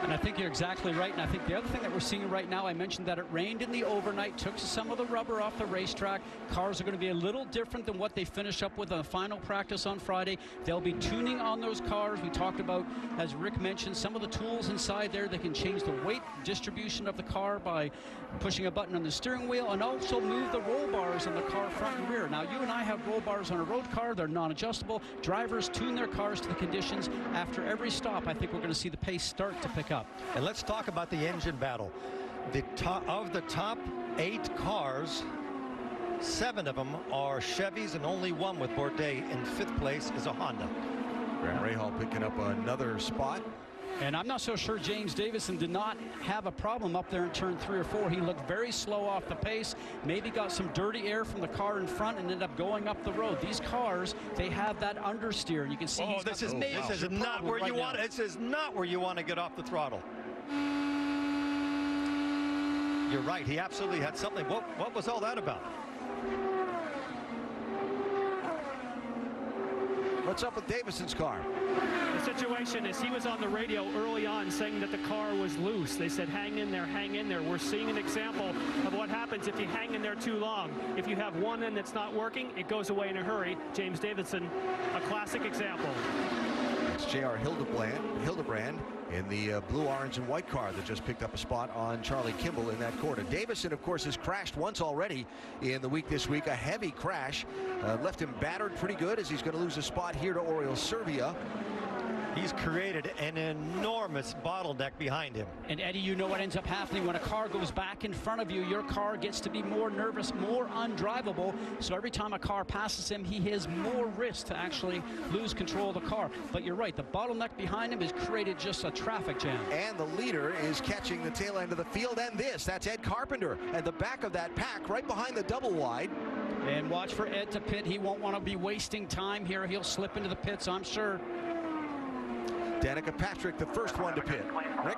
And I think you're exactly right. And I think the other thing that we're seeing right now, I mentioned that it rained in the overnight, took some of the rubber off the racetrack. Cars are going to be a little different than what they finish up with on the final practice on Friday. They'll be tuning on those cars. We talked about, as Rick mentioned, some of the tools inside there. They can change the weight distribution of the car by pushing a button on the steering wheel, and also move the roll bars on the car front and rear. Now, you and I have roll bars on a road car. They're non-adjustable. Drivers tune their cars to the conditions. After every stop, I think we're going to see the pace start to pick up.
And let's talk about the engine battle. Of the top 8 cars, 7 of them are Chevys, and only one with Bourdais in 5th place is a Honda.
Grant Rahal picking up another spot.
And I'm not so sure James Davison did not have a problem up there in turn 3 or 4. He looked very slow off the pace, maybe got some dirty air from the car in front and ended up going up the road. These cars, they have that understeer, and you can see
this is not where you want. This is not where you want to get off the throttle. You're right. He absolutely had something. What was all that about?
What's up with Davison's car?
The situation is he was on the radio early on saying that the car was loose. They said, hang in there, hang in there. We're seeing an example of what happens if you hang in there too long. If you have one end that's not working, it goes away in a hurry. James Davison, a classic example.
It's J.R. Hildebrand in the blue, orange, and white car that just picked up a spot on Charlie Kimball in that corner. Davison, of course, has crashed once already in the week this week. A heavy crash left him battered pretty good, as he's going to lose a spot here to Oriol Servia.
He's created an enormous bottleneck behind him.
And Eddie, you know what ends up happening when a car goes back in front of you. Your car gets to be more nervous, more undrivable. So every time a car passes him, he has more risk to actually lose control of the car. But you're right, the bottleneck behind him has created just a traffic jam.
And the leader is catching the tail end of the field. And that's Ed Carpenter at the back of that pack, right behind the double wide.
And watch for Ed to pit. He won't want to be wasting time here. He'll slip into the pits, I'm sure.
Danica Patrick, the first one to pit. Rick?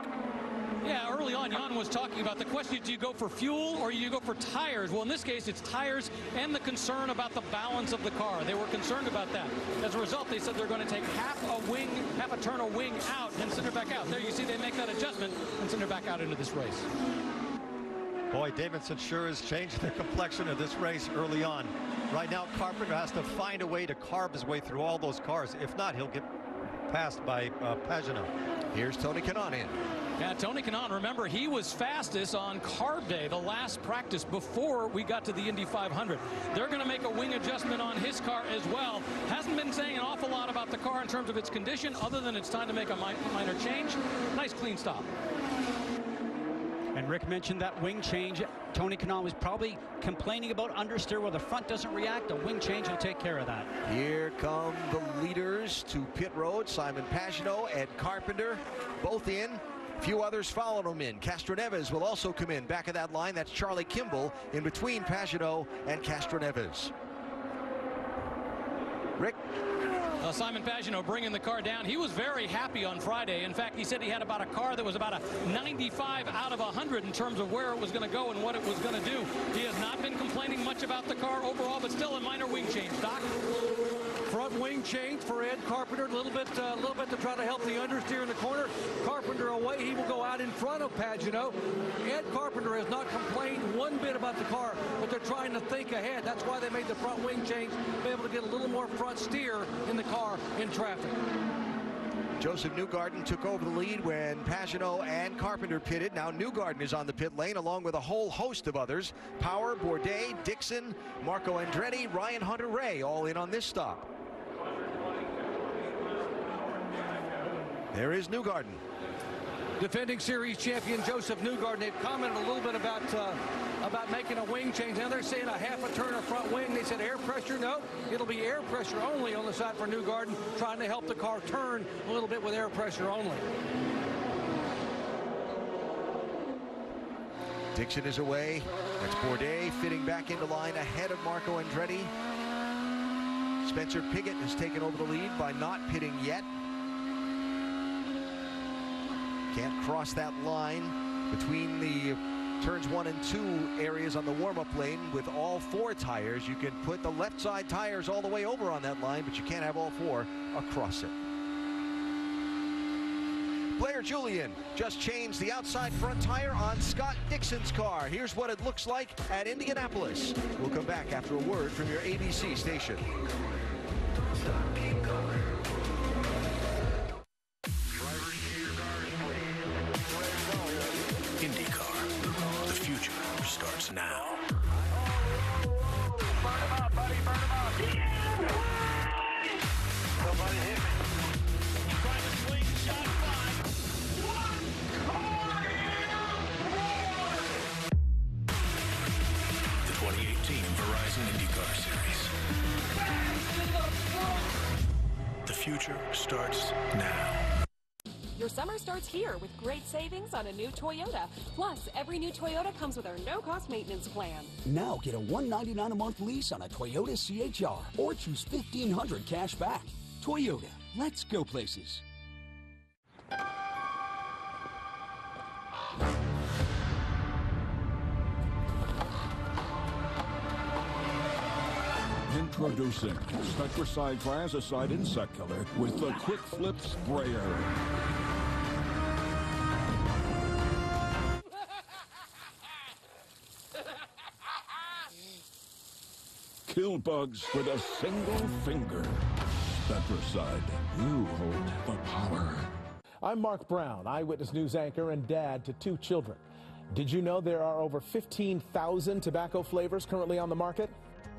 Yeah, early on, Jan was talking about the question, do you go for fuel or do you go for tires? Well, in this case, it's tires and the concern about the balance of the car. They were concerned about that. As a result, they said they're going to take half a turn of wing out and send her back out. There you see they make that adjustment and send her back out into this race.
Boy, Davidson sure has changed the complexion of this race early on. Right now, Carpenter has to find a way to carve his way through all those cars. If not, he'll get passed by Pagenaud.
Here's Tony Kanaan in.
Yeah, Tony Kanaan, remember, he was fastest on carb day, the last practice before we got to the Indy 500. They're going to make a wing adjustment on his car as well. Hasn't been saying an awful lot about the car in terms of its condition, other than it's time to make a minor change. Nice clean stop.
And Rick mentioned that wing change. Tony Kanaan was probably complaining about understeer where the front doesn't react. A wing change will take care of that.
Here come the leaders to pit road. Simon Pagenaud and Carpenter both in. Few others followed them in. Castroneves will also come in. Back of that line, that's Charlie Kimball in between Pagenaud and Castroneves. Rick?
Simon Pagenaud bringing the car down. He was very happy on Friday. In fact, he said he had about a car that was about a 95 out of 100 in terms of where it was going to go and what it was going to do. He has not been complaining much about the car overall, but still a minor wing change. Doc?
Front wing change for Ed Carpenter, a little bit to try to help the understeer in the corner. Carpenter away, he will go out in front of Pagenaud. Ed Carpenter has not complained one bit about the car, but they're trying to think ahead. That's why they made the front wing change, to be able to get a little more front steer in the car in traffic.
Joseph Newgarden took over the lead when Pagenaud and Carpenter pitted. Now Newgarden is on the pit lane along with a whole host of others. Power, Bourdais, Dixon, Marco Andretti, Ryan Hunter-Reay all in on this stop. There is Newgarden.
Defending series champion Joseph Newgarden. They've commented a little bit about making a wing change. Now they're saying a half a turn of front wing. They said air pressure. No, it'll be air pressure only on the side for Newgarden, trying to help the car turn a little bit with air pressure only.
Dixon is away. That's Bourdais fitting back into line ahead of Marco Andretti. Spencer Pigot has taken over the lead by not pitting yet. Can't cross that line between the turns 1 and 2 areas on the warm-up lane with all 4 tires. You can put the left side tires all the way over on that line, but you can't have all 4 across it. Blair Julian just changed the outside front tire on Scott Dixon's car. Here's what it looks like at Indianapolis. We'll come back after a word from your ABC station.
IndyCar, the future starts now.
Burn him up, buddy, burn him up. Somebody hit me. Trying to swing, shot fly.
The 2018 Verizon IndyCar Series. The future starts now.
Your summer starts here with great savings on a new Toyota. Plus, every new Toyota comes with our no-cost maintenance plan.
Now get a $199 a month lease on a Toyota CHR or choose $1,500 cash back. Toyota, let's go places.
Introducing Spectracide Triazicide Insect Killer with the Quick Flip Sprayer. Kill bugs with a single finger. Spectracide, you hold the power.
I'm Mark Brown, Eyewitness News anchor and dad to 2 children. Did you know there are over 15,000 tobacco flavors currently on the market?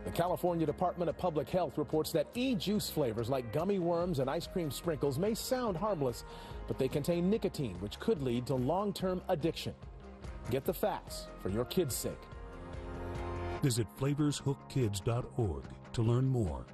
The California Department of Public Health reports that e-juice flavors like gummy worms and ice cream sprinkles may sound harmless, but they contain nicotine, which could lead to long-term addiction. Get the facts for your kids' sake.
Visit flavorshookkids.org to learn more.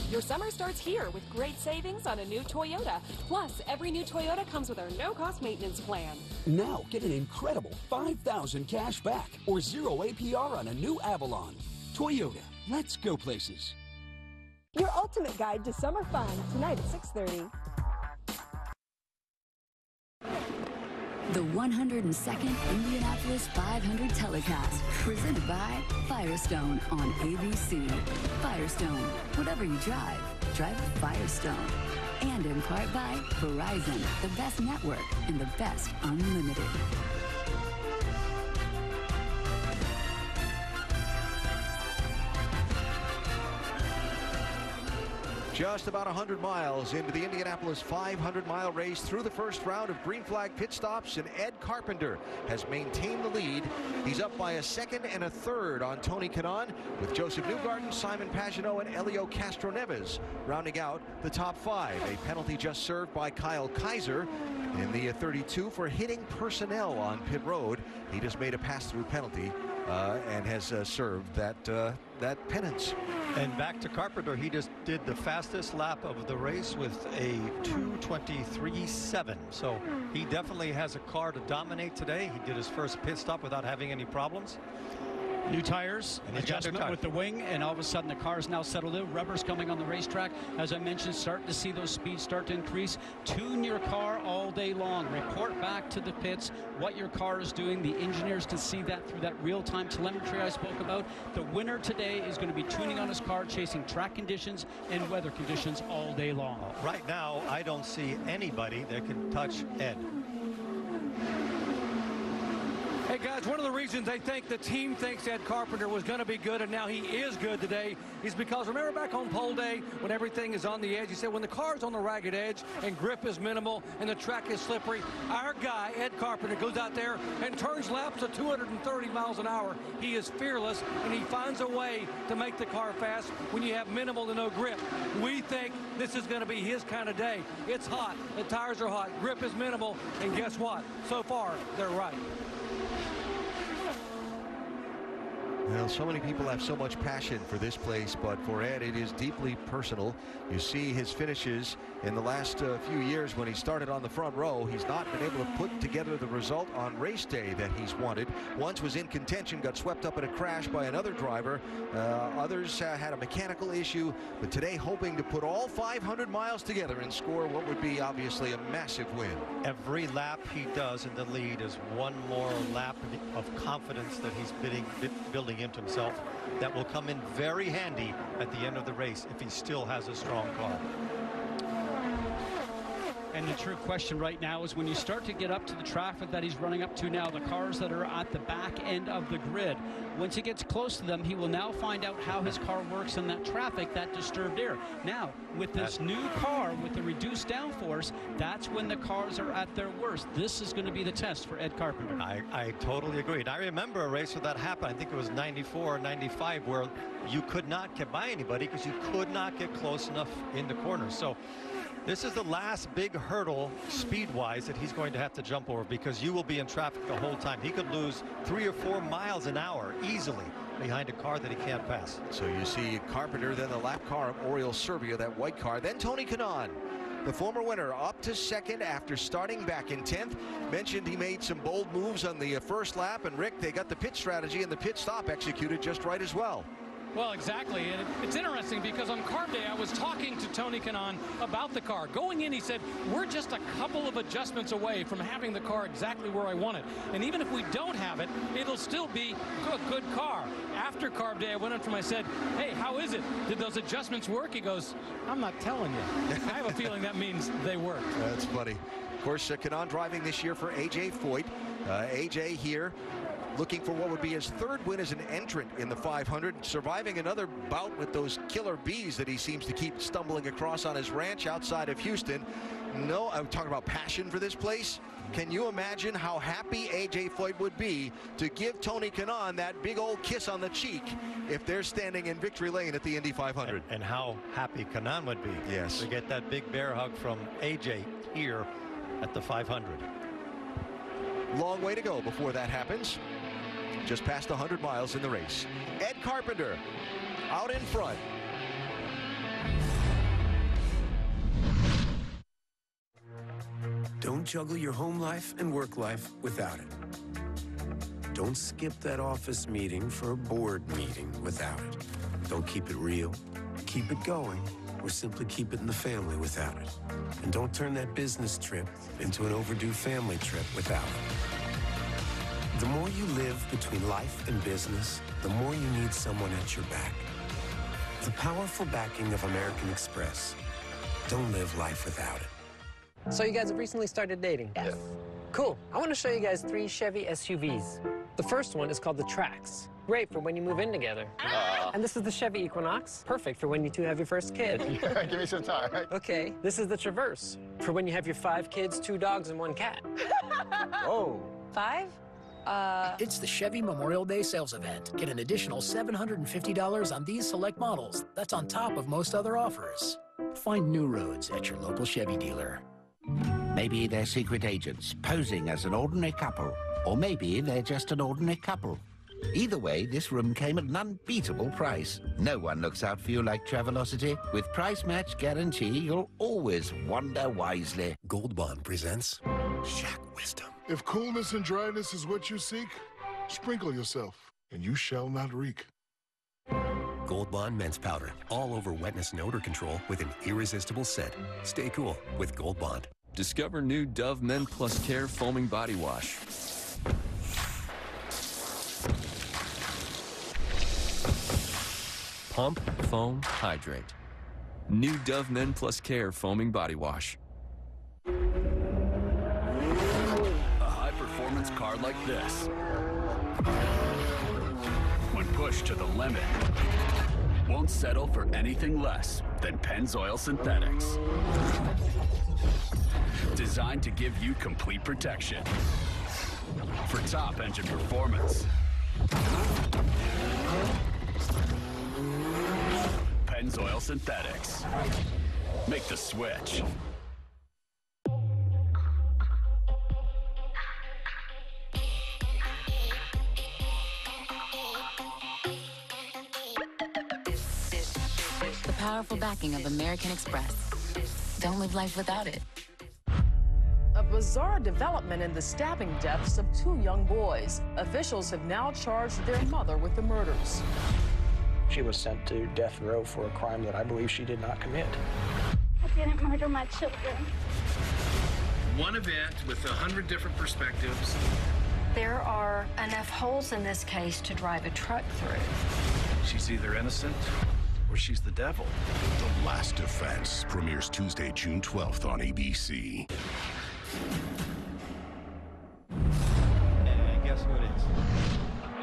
Your summer starts here with great savings on a new Toyota. Plus, every new Toyota comes with our no-cost maintenance plan.
Now get an incredible $5,000 cash back or 0 APR on a new Avalon. Toyota, let's go places.
Your ultimate guide to summer fun, tonight at 6:30.
The 102nd Indianapolis 500 telecast, presented by Firestone on ABC. Firestone, whatever you drive, drive a Firestone. And in part by Verizon, the best network and the best unlimited.
Just about 100 miles into the Indianapolis 500-mile race through the first round of green flag pit stops, and Ed Carpenter has maintained the lead. He's up by a second and a third on Tony Kanaan, with Joseph Newgarden, Simon Pagenaud, and Elio Castroneves rounding out the top 5. A penalty just served by Kyle Kaiser in the 32 for hitting personnel on pit road. He just made a pass-through penalty and has served that penance.
And back to Carpenter, he just did the fastest lap of the race with a 2:23.7. So he definitely has a car to dominate today. He did his first pit stop without having any problems.
New tires, adjustment with the wing, and all of a sudden the car is now settled in. Rubber's coming on the racetrack. As I mentioned, starting to see those speeds start to increase. Tune your car all day long. Report back to the pits what your car is doing. The engineers can see that through that real-time telemetry I spoke about. The winner today is going to be tuning on his car, chasing track conditions and weather conditions all day long.
Right now, I don't see anybody that can touch Ed.
Hey guys, one of the reasons they think the team thinks Ed Carpenter was going to be good, and now he is good today, is because remember back on pole day when everything is on the edge, he said when the car's on the ragged edge and grip is minimal and the track is slippery, our guy Ed Carpenter goes out there and turns laps at 230 miles an hour. He is fearless, and he finds a way to make the car fast when you have minimal to no grip. We think this is going to be his kind of day. It's hot, the tires are hot, grip is minimal, and guess what? So far, they're right.
Well, so many people have so much passion for this place, but for Ed, it is deeply personal. You see his finishes in the last few years when he started on the front row. He's not been able to put together the result on race day that he's wanted. Once was in contention, got swept up in a crash by another driver. Others had a mechanical issue, but today hoping to put all 500 miles together and score what would be obviously a massive win.
Every lap he does in the lead is one more lap of confidence that he's building into himself that will come in very handy at the end of the race if he still has a strong car.
And the true question right now is when you start to get up to the traffic that he's running up to now, the cars that are at the back end of the grid, once he gets close to them, he will now find out how his car works in that traffic, that disturbed air. Now, with this new car, with the reduced downforce, that's when the cars are at their worst. This is going to be the test for Ed Carpenter.
I totally agree. And I remember a race where that happened. I think it was 94 or 95, where you could not get by anybody because you could not get close enough in the corner. So this is the last big hurdle speed-wise that he's going to have to jump over, because you will be in traffic the whole time. He could lose 3 or 4 miles an hour easily behind a car that he can't pass.
So you see Carpenter, then the lap car of Oriol Serbia, that white car, then Tony Kanaan, the former winner, up to second after starting back in 10th. Mentioned he made some bold moves on the first lap, and Rick, they got the pit strategy and the pit stop executed just right as well.
Well, exactly, and it's interesting because on Carb Day I was talking to Tony Kanaan about the car. Going in, he said, we're just a couple of adjustments away from having the car exactly where I want it. And even if we don't have it, it'll still be a good car. After Carb Day, I went up to him, I said, hey, how is it? Did those adjustments work? He goes, I'm not telling you. I have a feeling that means they worked.
That's funny. Of course, Kanaan driving this year for A.J. Foyt. A.J. here, looking for what would be his third win as an entrant in the 500, surviving another bout with those killer bees that he seems to keep stumbling across on his ranch outside of Houston. No, I'm talking about passion for this place. Can you imagine how happy A.J. Foyt would be to give Tony Kanaan that big old kiss on the cheek if they're standing in victory lane at the Indy 500?
And how happy Kanaan would be,
yes,
to get that big bear hug from A.J. here at the 500.
Long way to go before that happens. Just past 100 miles in the race. Ed Carpenter out in front.
Don't juggle your home life and work life without it. Don't skip that office meeting for a board meeting without it. Don't keep it real. Keep it going, or simply keep it in the family without it. And don't turn that business trip into an overdue family trip without it. The more you live between life and business, the more you need someone at your back. The powerful backing of American Express. Don't live life without it.
So you guys have recently started dating? Yes. Cool. I want to show you guys 3 Chevy SUVs. The first one is called the Trax. Great for when you move in together. And this is the Chevy Equinox. Perfect for when you two have your first kid.
Give me some time.
Okay, this is the Traverse. For when you have your 5 kids, 2 dogs, and 1 cat.
Whoa.
5?
It's the Chevy Memorial Day sales event. Get an additional $750 on these select models. That's on top of most other offers. Find new roads at your local Chevy dealer.
Maybe they're secret agents posing as an ordinary couple, or maybe they're just an ordinary couple. Either way, this room came at an unbeatable price. No one looks out for you like Travelocity. With price match guarantee, you'll always wander wisely.
Gold Bond presents Shack Wisdom.
If coolness and dryness is what you seek, sprinkle yourself, and you shall not reek.
Gold Bond Men's Powder. All over wetness and odor control with an irresistible scent. Stay cool with Gold Bond.
Discover new Dove Men Plus Care Foaming Body Wash. Pump, foam, hydrate. New Dove Men Plus Care Foaming Body Wash.
A high-performance car like this, when pushed to the limit, won't settle for anything less than Pennzoil Synthetics. Designed to give you complete protection for top engine performance. Pennzoil Synthetics. Make the switch.
The powerful backing of American Express. Don't live life without it.
A bizarre development in the stabbing deaths of 2 young boys. Officials have now charged their mother with the murders.
She was sent to death row for a crime that I believe she did not commit.
I didn't murder my children.
One event with 100 different perspectives.
There are enough holes in this case to drive a truck through.
She's either innocent or she's the devil.
The Last Defense premieres Tuesday, June 12th on ABC.
And guess who it is?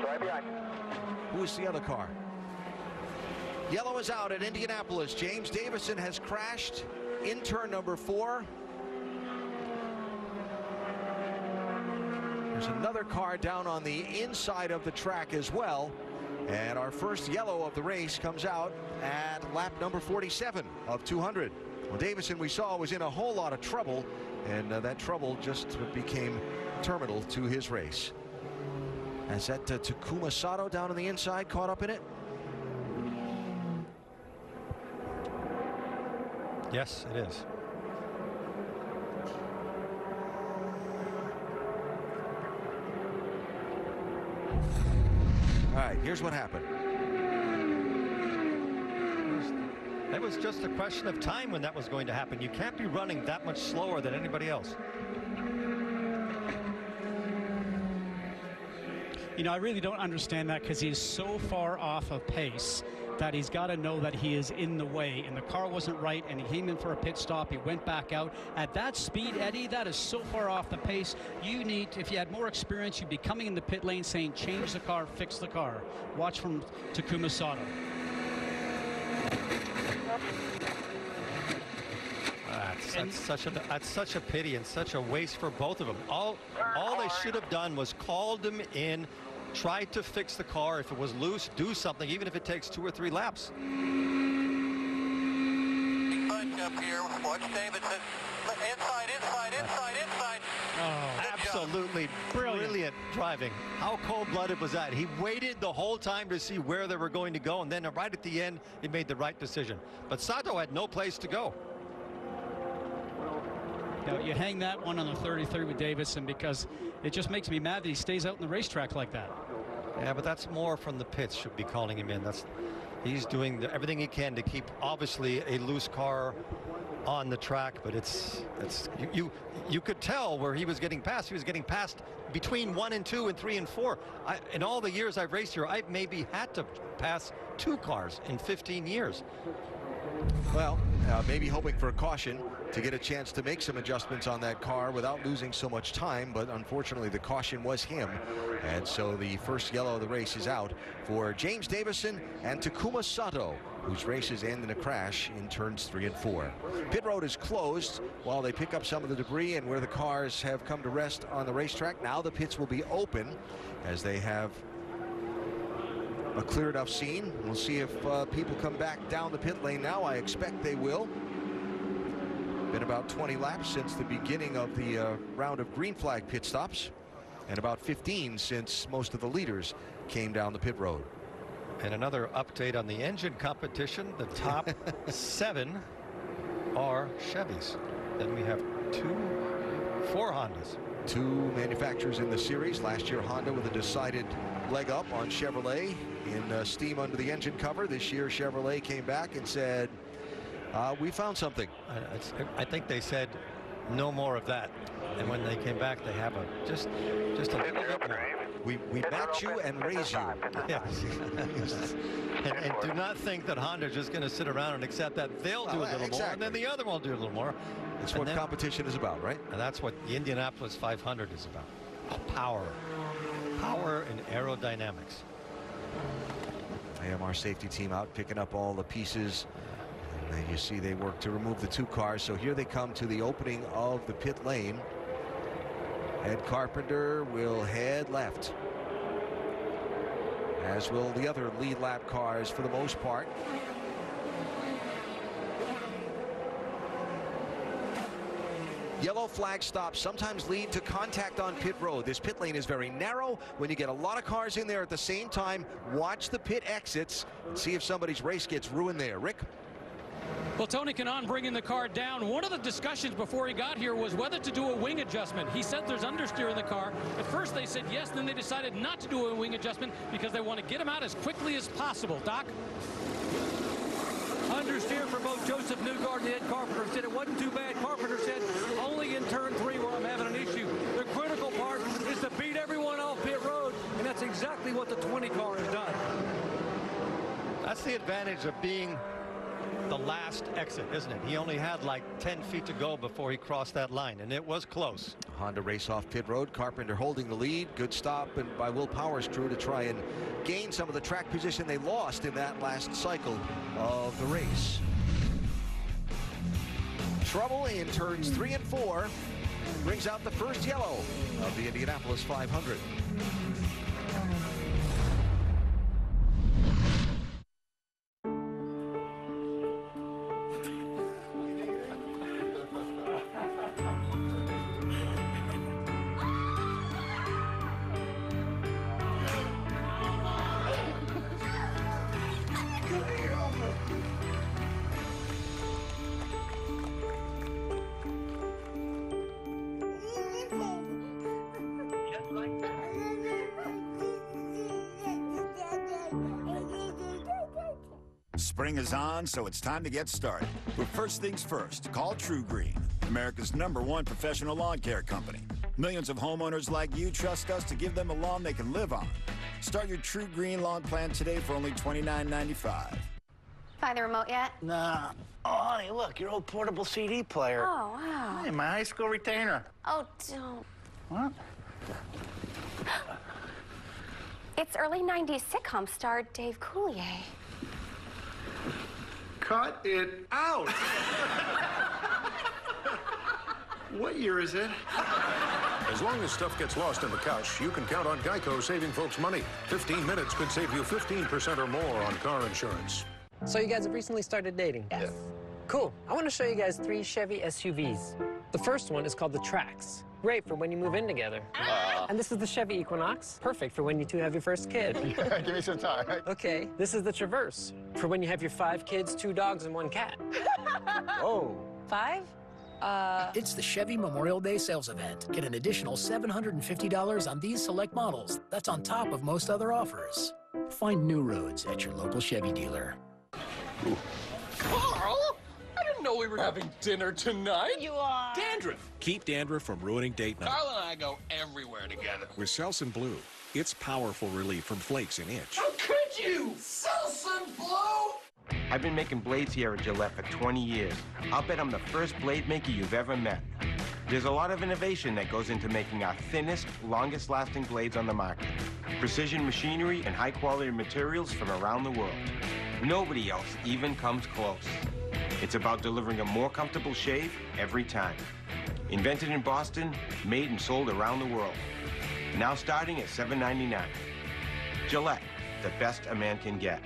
Right behind.
Who is the other car? Yellow is out at Indianapolis. James Davison has crashed in turn number 4. There's another car down on the inside of the track as well. And our first yellow of the race comes out at lap number 47 of 200. Well, Davison, we saw, was in a whole lot of trouble, and that trouble just became terminal to his race. Is that Takuma Sato down on the inside caught up in it?
Yes, it is.
All right, here's what happened.
It was just a question of time when that was going to happen. You can't be running that much slower than anybody else.
You know, I really don't understand that, because he's so far off of pace that he's got to know that he is in the way, and the car wasn't right, and he came in for a pit stop. He went back out at that speed. Eddie, that is so far off the pace. You need, if you had more experience, you'd be coming in the pit lane saying change the car, fix the car. Watch from Takuma Sato.
That's such a pity and such a waste for both of them. All they should have done was called him in, tried to fix the car. If it was loose, do something, even if it takes 2 or 3 laps.
Up here, watch Davidson. Inside.
Oh, absolutely brilliant driving. How cold-blooded was that? He waited the whole time to see where they were going to go, and then right at the end, he made the right decision. But Sato had no place to go.
You hang that one on the 33 with Davison, because it just makes me mad that he stays out in the racetrack like that.
Yeah, but that's more from the pits should be calling him in. He's doing everything he can to keep obviously a loose car on the track, but you could tell where he was getting past. He was getting past between 1 and 2 and 3 and 4. In all the years I've raced here, I've maybe had to pass 2 cars in 15 years.
Well, maybe hoping for a caution. to get a chance to make some adjustments on that car without losing so much time, but unfortunately the caution was him, and so the first yellow of the race is out for James Davison and Takuma Sato, whose races end in a crash in turns 3 and 4. Pit road is closed while they pick up some of the debris and where the cars have come to rest on the racetrack. Now the pits will be open as they have a clear enough scene. We'll see if people come back down the pit lane now. I expect they will. Been about 20 laps since the beginning of the round of green flag pit stops, and about 15 since most of the leaders came down the pit road.
And another update on the engine competition. The top 7 are Chevys. Then we have 4 Hondas.
2 manufacturers in the series. Last year Honda with a decided leg up on Chevrolet in steam under the engine cover. This year Chevrolet came back and said, we found something.
I think they said no more of that. And when they came back, they have just a little bit more.
We match you and raise you.
Yes. and do not think that Honda's just going to sit around and accept that. They'll do a little more, and then the other one will do a little more.
It's what competition is about, right?
And that's what the Indianapolis 500 is about. Power and aerodynamics.
AMR safety team out picking up all the pieces. And you see they work to remove the 2 cars. So here they come to the opening of the pit lane. Ed Carpenter will head left, as will the other lead lap cars for the most part. Yellow flag stops sometimes lead to contact on pit road. This pit lane is very narrow. When you get a lot of cars in there at the same time, watch the pit exits and see if somebody's race gets ruined there. Rick?
Well, Tony Kanaan bringing the car down. One of the discussions before he got here was whether to do a wing adjustment. He said there's understeer in the car. At first they said yes, then they decided not to do a wing adjustment because they want to get him out as quickly as possible. Doc?
Understeer for both Joseph Newgard and Ed Carpenter. Said it wasn't too bad. Carpenter said only in turn 3 where I'm having an issue. The critical part is to beat everyone off pit road, and that's exactly what the 20 car has done.
That's the advantage of being the last exit, isn't it? He only had like 10 feet to go before he crossed that line, and it was close.
Honda race off pit road. Carpenter holding the lead. Good stop and by Will Power's crew to try and gain some of the track position they lost in that last cycle of the race. Trouble in turns 3 and 4 brings out the first yellow of the Indianapolis 500.
Spring is on, so it's time to get started. But first things first, call True Green, America's #1 professional lawn care company. Millions of homeowners like you trust us to give them a lawn they can live on. Start your True Green lawn plan today for only $29.95.
Find the remote yet?
Nah. Oh, honey, look, your old portable CD player.
Oh, wow.
Hey, my high school retainer.
Oh, don't.
What?
It's early 90s sitcom star Dave Coulier.
Cut it out! What year is it?
As long as stuff gets lost in the couch, you can count on Geico saving folks money. 15 minutes could save you 15% or more on car insurance.
So you guys have recently started dating?
Yes.
Cool. I want to show you guys 3 Chevy SUVs. The first one is called the Trax. Great for when you move in together. And this is the Chevy Equinox. Perfect for when you 2 have your first kid.
Give me some time.
Okay, this is the Traverse. For when you have your 5 kids, 2 dogs, and 1 cat.
Oh.
5?
It's the Chevy Memorial Day sales event. Get an additional $750 on these select models. That's on top of most other offers. Find new roads at your local Chevy dealer.
Ooh. Carl! I didn't know we were having dinner tonight.
You are.
Dandruff.
Keep dandruff from ruining date night.
Carl and I go everywhere together.
With Selsun Blue, it's powerful relief from flakes and itch.
How could you? Selsun Blue!
I've been making blades here at Gillette for 20 years. I'll bet I'm the first blade maker you've ever met. There's a lot of innovation that goes into making our thinnest, longest-lasting blades on the market. Precision machinery and high-quality materials from around the world. Nobody else even comes close. It's about delivering a more comfortable shave every time. Invented in Boston, made and sold around the world. Now starting at $7.99. Gillette, the best a man can get.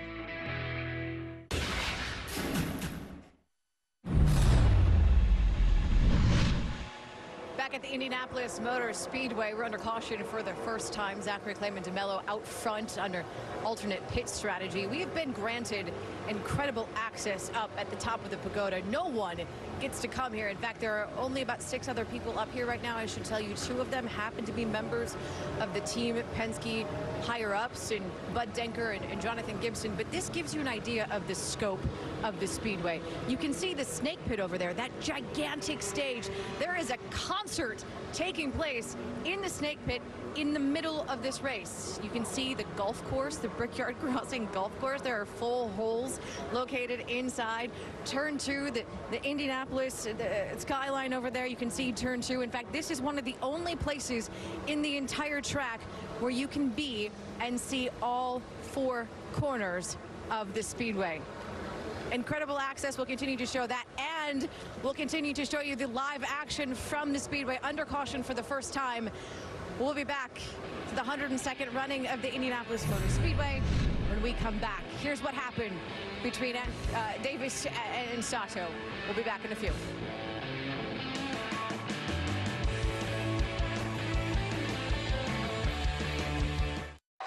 Back at the Indianapolis Motor Speedway, we're under caution for the first time. Zachary Clayman DeMello out front under alternate pit strategy. We have been granted incredible access up at the top of the pagoda. No one gets to come here. In fact, there are only about 6 other people up here right now. I should tell you 2 of them happen to be members of the Team Penske higher-ups, and Bud Denker and Jonathan Gibson. But this gives you an idea of the scope of the Speedway. You can see the snake pit over there, that gigantic stage. There is a concert taking place in the snake pit in the middle of this race. You can see the golf course, the Brickyard Crossing golf course. There are full holes located inside. Turn 2, the Indianapolis the skyline over there. You can see turn 2. In fact, this is one of the only places in the entire track where you can be and see all 4 corners of the Speedway. Incredible access. We'll continue to show that, and we'll continue to show you the live action from the Speedway under caution for the first time. We'll be back to the 102nd running of the Indianapolis Motor Speedway when we come back. Here's what happened between Davis and Sato. We'll be back in a few.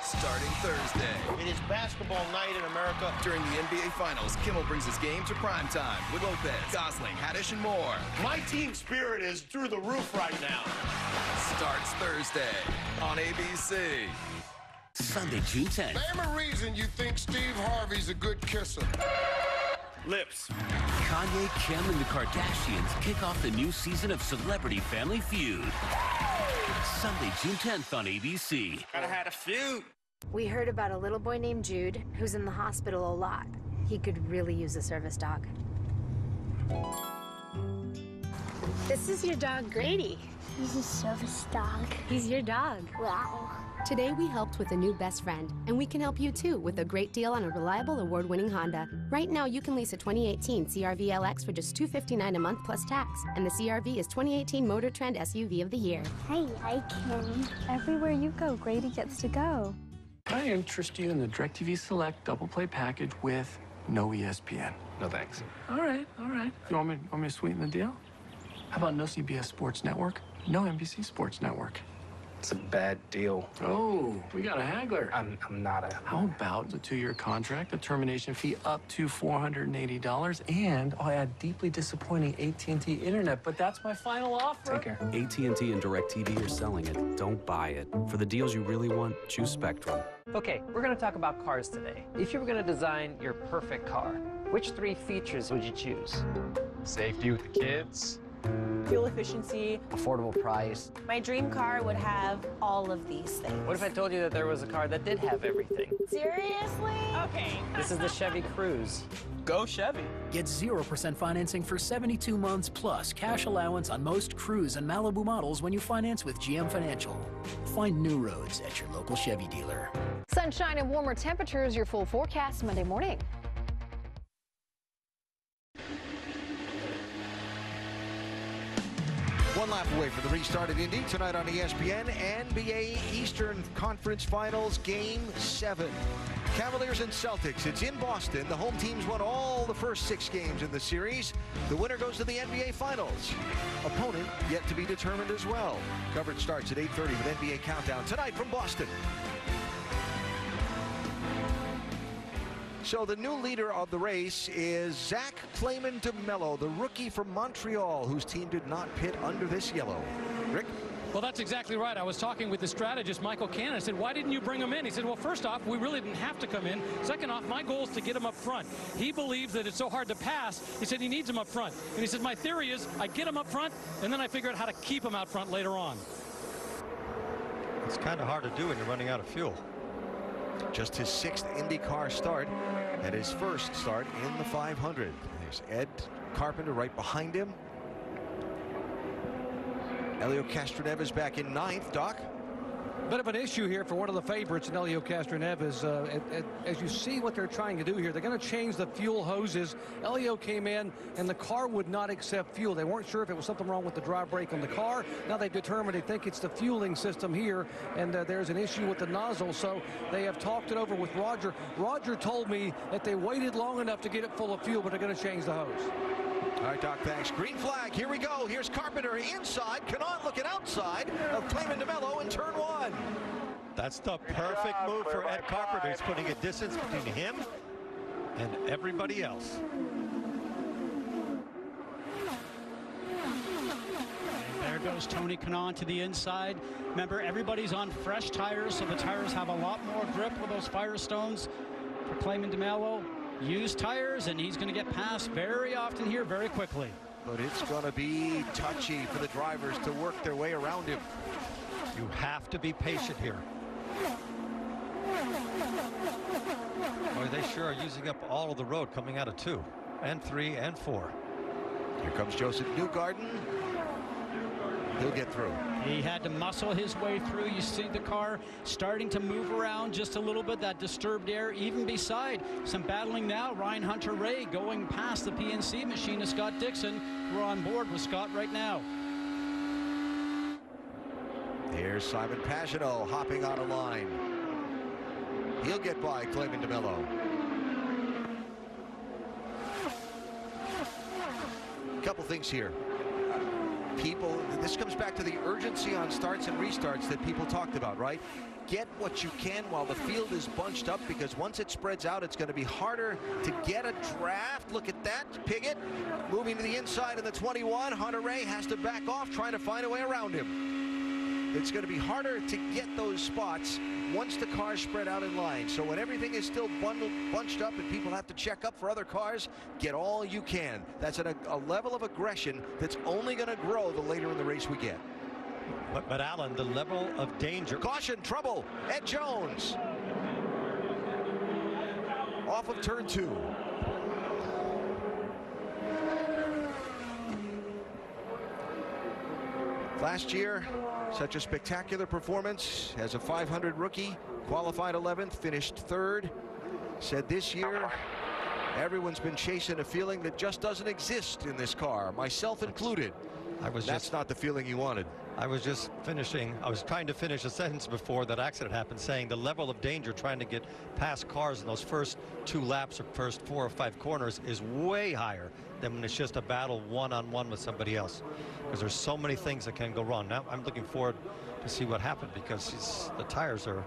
Starting Thursday.
It is basketball night in America.
During the NBA Finals, Kimmel brings his game to primetime with Lopez, Gosling, Haddish, and more.
My team spirit is through the roof right now.
Starts Thursday on ABC.
Sunday, June 10th.
Name a reason you think Steve Harvey's a good kisser.
Lips.
Kanye, Kim, and the Kardashians kick off the new season of Celebrity Family Feud. Sunday, June 10th on ABC.
Gotta had a feud.
We heard about a little boy named Jude who's in the hospital a lot. He could really use a service dog. This is your dog, Grady.
He's a service dog.
He's your dog.
Wow.
Today we helped with a new best friend, and we can help you too with a great deal on a reliable award-winning Honda. Right now you can lease a 2018 CR-V LX for just $259 a month plus tax, and the CR-V is 2018 Motor Trend SUV of the year.
I like him. Everywhere you go, Grady gets to go.
Can I interest you in the DirecTV Select double play package with no ESPN? No thanks. All right, all right. You want me to sweeten the deal? How about no CBS Sports Network, no NBC Sports Network?
It's a bad deal.
Oh, we got a haggler.
I'm not a...
How about a 2-year contract, a termination fee up to $480, and I'll add deeply disappointing AT&T internet, but that's my final offer.
Take care.
AT&T and DirecTV are selling it. Don't buy it. For the deals you really want, choose Spectrum.
Okay, we're going to talk about cars today. If you were going to design your perfect car, which 3 features would you choose?
Safety with the kids.
Fuel efficiency.
Affordable price.
My dream car would have all of these things.
What if I told you that there was a car that did have everything?
Seriously? Okay.
This is the Chevy Cruze.
Go Chevy.
Get 0% financing for 72 months plus cash allowance on most Cruze and Malibu models when you finance with GM Financial. Find new roads at your local Chevy dealer.
Sunshine and warmer temperatures, your full forecast Monday morning.
One lap away from the restart at Indy tonight on ESPN. NBA Eastern Conference Finals Game 7. Cavaliers and Celtics. It's in Boston. The home teams won all the first 6 games in the series. The winner goes to the NBA Finals. Opponent yet to be determined as well. Coverage starts at 8:30 with NBA Countdown tonight from Boston. So the new leader of the race is Zach Clayman DeMello, the rookie from Montreal, whose team did not pit under this yellow. Rick?
Well, that's exactly right. I was talking with the strategist, Michael Kanaan. I said, why didn't you bring him in? He said, well, first off, we really didn't have to come in. Second off, my goal is to get him up front. He believes that it's so hard to pass. He said he needs him up front. And he said, my theory is I get him up front, and then I figure out how to keep him out front later on.
It's kind of hard to do when you're running out of fuel.
Just his 6th IndyCar start and his first start in the 500. There's Ed Carpenter right behind him. Helio Castroneves back in 9th. Doc?
Bit of an issue here for one of the favorites, Helio Castroneves. As you see what they're trying to do here, they're going to change the fuel hoses. Helio came in, and the car would not accept fuel. They weren't sure if it was something wrong with the dry brake on the car. Now they've determined they think it's the fueling system here, and there's an issue with the nozzle, so they have talked it over with Roger. Roger told me that they waited long enough to get it full of fuel, but they're going to change the hose.
All right, Doc, thanks. Green flag, here we go. Here's Carpenter inside. Kanaan looking outside of Clayman DeMello in turn 1.
That's the perfect move for Ed Carpenter. He's putting a distance between him and everybody else.
And there goes Tony Kanaan to the inside. Remember, everybody's on fresh tires, so the tires have a lot more grip with those Firestones. For Clayman DeMello, used tires, and he's going to get past very often here very quickly.
But it's going to be touchy for the drivers to work their way around him.
You have to be patient here. Boy, they sure are using up all of the road coming out of 2 and 3 and 4.
Here comes Joseph Newgarden. He'll get through.
He had to muscle his way through. You see the car starting to move around just a little bit, that disturbed air, even beside some battling now. Ryan Hunter-Reay going past the PNC machine of Scott Dixon. We're on board with Scott right now.
Here's Simon Pagenaud hopping on a line. He'll get by Clayman DeMello. Couple things here. People, this comes back to the urgency on starts and restarts that people talked about, right? Get what you can while the field is bunched up, because once it spreads out, it's going to be harder to get a draft. Look at that. Piggott moving to the inside of the 21. Hunter-Reay has to back off, trying to find a way around him. It's going to be harder to get those spots once the cars spread out in line. So when everything is still bunched up and people have to check up for other cars, get all you can. That's at a level of aggression that's only going to grow the later in the race we get.
But Alan, the level of danger.
Caution, trouble. Ed Jones. Off of turn 2. Last year, such a spectacular performance as a 500 rookie, qualified 11th, finished 3rd. Said this year, everyone's been chasing a feeling that just doesn't exist in this car, myself included. That's not the feeling you wanted.
I was trying to finish a sentence before that accident happened, saying the level of danger trying to get past cars in those first 2 laps or first 4 or 5 corners is way higher than when it's just a battle one-on-one with somebody else, because there's so many things that can go wrong. Now I'm looking forward to see what happened, because the tires are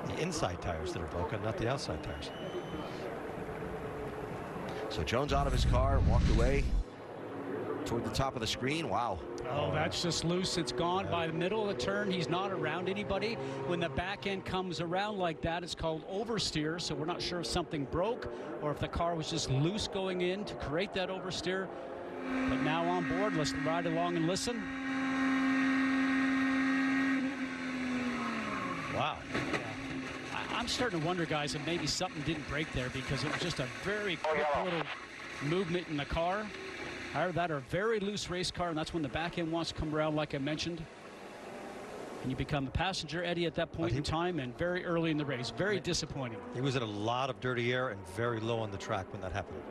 the inside tires that are broken, not the outside tires.
So Jones out of his car, walked away toward the top of the screen. Wow.
Oh, that's just loose. It's gone by the middle of the turn. He's not around anybody. When the back end comes around like that, it's called oversteer. So we're not sure if something broke or if the car was just loose going in to create that oversteer. But now on board, let's ride along and listen.
Wow.
Yeah. I'm starting to wonder, guys, if maybe something didn't break there, because it was just a very quick little movement in the car. Either that or a very loose race car, and that's when the back end wants to come around, like I mentioned. And you become the passenger, Eddie, at that point in time, and very early in the race. Very disappointing.
He was in a lot of dirty air and very low on the track when that happened.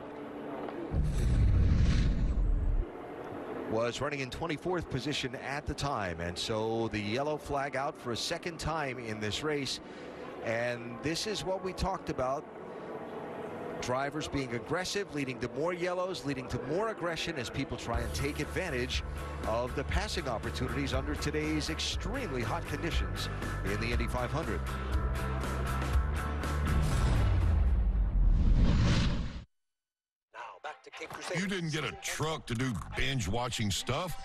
Was running in 24th position at the time, and so the yellow flag out for a 2nd time in this race. And this is what we talked about. Drivers being aggressive, leading to more yellows, leading to more aggression as people try and take advantage of the passing opportunities under today's extremely hot conditions in the Indy 500.
You didn't get a truck to do binge watching stuff?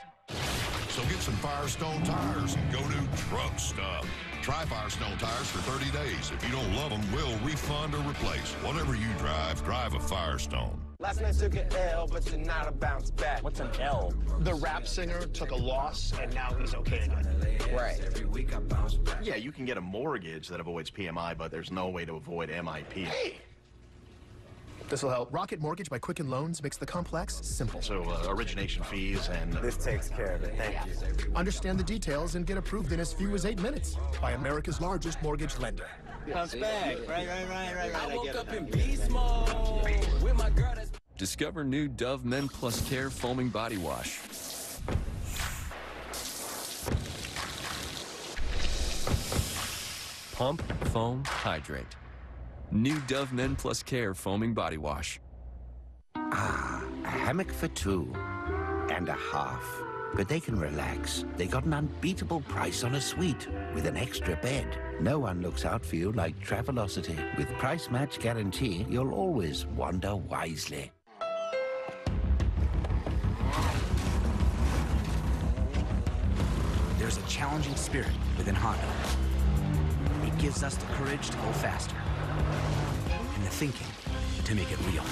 So get some Firestone tires and go do truck stuff. Try Firestone tires for 30 days. If you don't love them, we'll refund or replace. Whatever you drive, drive drive a Firestone.
Last night took an L, but tonight I bounce back.
What's an L? The rap singer took a loss, and now he's okay again.
Right.
Yeah, you can get a mortgage that avoids PMI, but there's no way to avoid MIP.
Hey!
This will help. Rocket Mortgage by Quicken Loans makes the complex simple.
So origination fees and...
This takes care of it. Thank you.
Understand the details and get approved in as few as 8 minutes by America's largest mortgage lender.
Bounce back. Right.
I woke up in beast mode with my girl. Discover new Dove Men Plus Care Foaming Body Wash. Pump, foam, hydrate. New Dove Men Plus Care Foaming Body Wash.
A hammock for 2 and a half. But they can relax. They got an unbeatable price on a suite with an extra bed. No one looks out for you like Travelocity. With price match guarantee, you'll always wander wisely.
There's a challenging spirit within Honda. It gives us the courage to go faster and the thinking to make it real.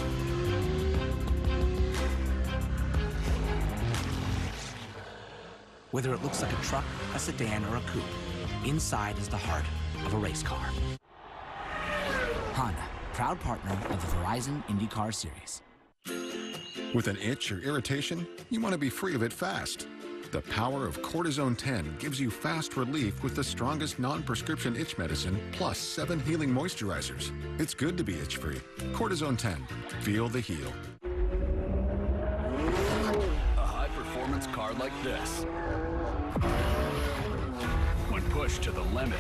Whether it looks like a truck, a sedan, or a coupe, inside is the heart of a race car. Honda, proud partner of the Verizon IndyCar Series.
With an itch or irritation, you want to be free of it fast. The power of Cortisone 10 gives you fast relief with the strongest non-prescription itch medicine, plus 7 healing moisturizers. It's good to be itch-free. Cortisone 10. Feel the heal.
A high-performance car like this, when pushed to the limit,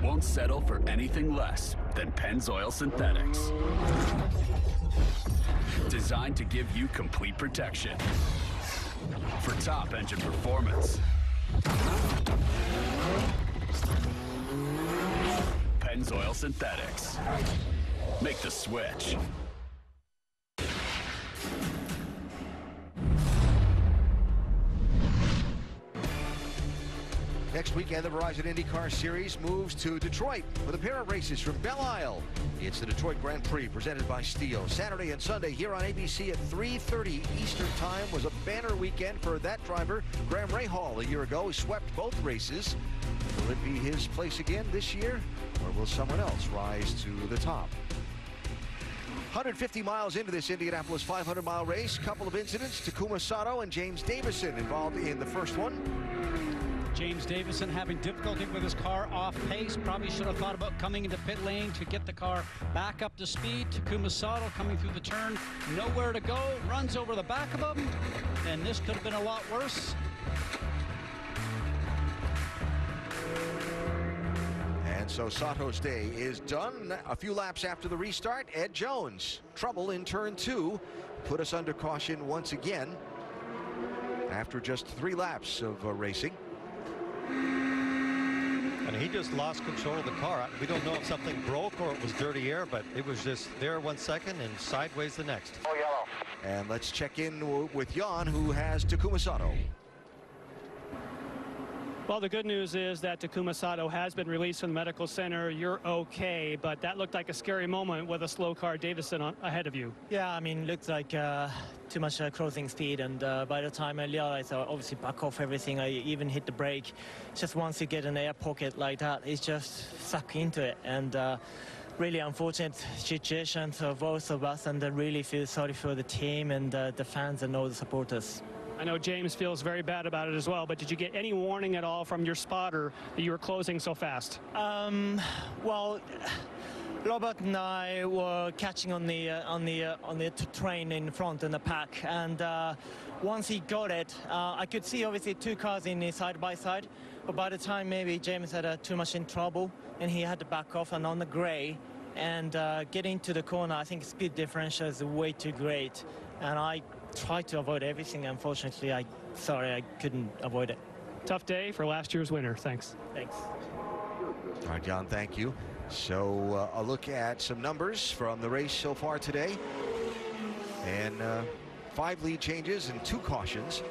won't settle for anything less than Pennzoil Synthetics. Designed to give you complete protection for top engine performance. Pennzoil Synthetics. Make the switch.
Next weekend, the Verizon IndyCar Series moves to Detroit with a pair of races from Belle Isle. It's the Detroit Grand Prix presented by Steel. Saturday and Sunday here on ABC at 3:30 Eastern Time was a banner weekend for that driver, Graham Rahal, a year ago. He swept both races. Will it be his place again this year, or will someone else rise to the top? 150 miles into this Indianapolis 500-mile race, couple of incidents. Takuma Sato and James Davison involved in the first one.
James Davison having difficulty with his car off pace. Probably should have thought about coming into pit lane to get the car back up to speed. Takuma Sato coming through the turn, nowhere to go, runs over the back of him, and this could have been a lot worse.
And so Sato's day is done. A few laps after the restart, Ed Jones, trouble in turn 2, put us under caution once again after just 3 laps of racing.
And he just lost control of the car. We don't know if something broke or it was dirty air, but it was just there 1 second and sideways the next.
Oh, yellow. And let's check in with Jan, who has Takuma Sato.
Well, the good news is that Takuma Sato has been released from the medical center. You're okay, but that looked like a scary moment with a slow car Davison ahead of you.
Yeah, I mean, looked like too much closing speed, and by the time I realized I obviously back off everything, I even hit the brake. Just once you get an air pocket like that, it's just suck into it, and really unfortunate situation for both of us, and I really feel sorry for the team and the fans and all the supporters.
I know James feels very bad about it as well, but did you get any warning at all from your spotter that you were closing so fast?
Well, Robert and I were catching on the train in front in the pack, and once he got it, I could see obviously 2 cars in side by side, but by the time maybe James had too much in trouble and he had to back off, and on the grey and get into the corner, I think speed differential is way too great, and I tried to avoid everything. Unfortunately, I couldn't avoid it.
Tough day for last year's winner. Thanks.
Thanks.
All right, John, thank you. So a look at some numbers from the race so far today. And 5 lead changes and 2 cautions.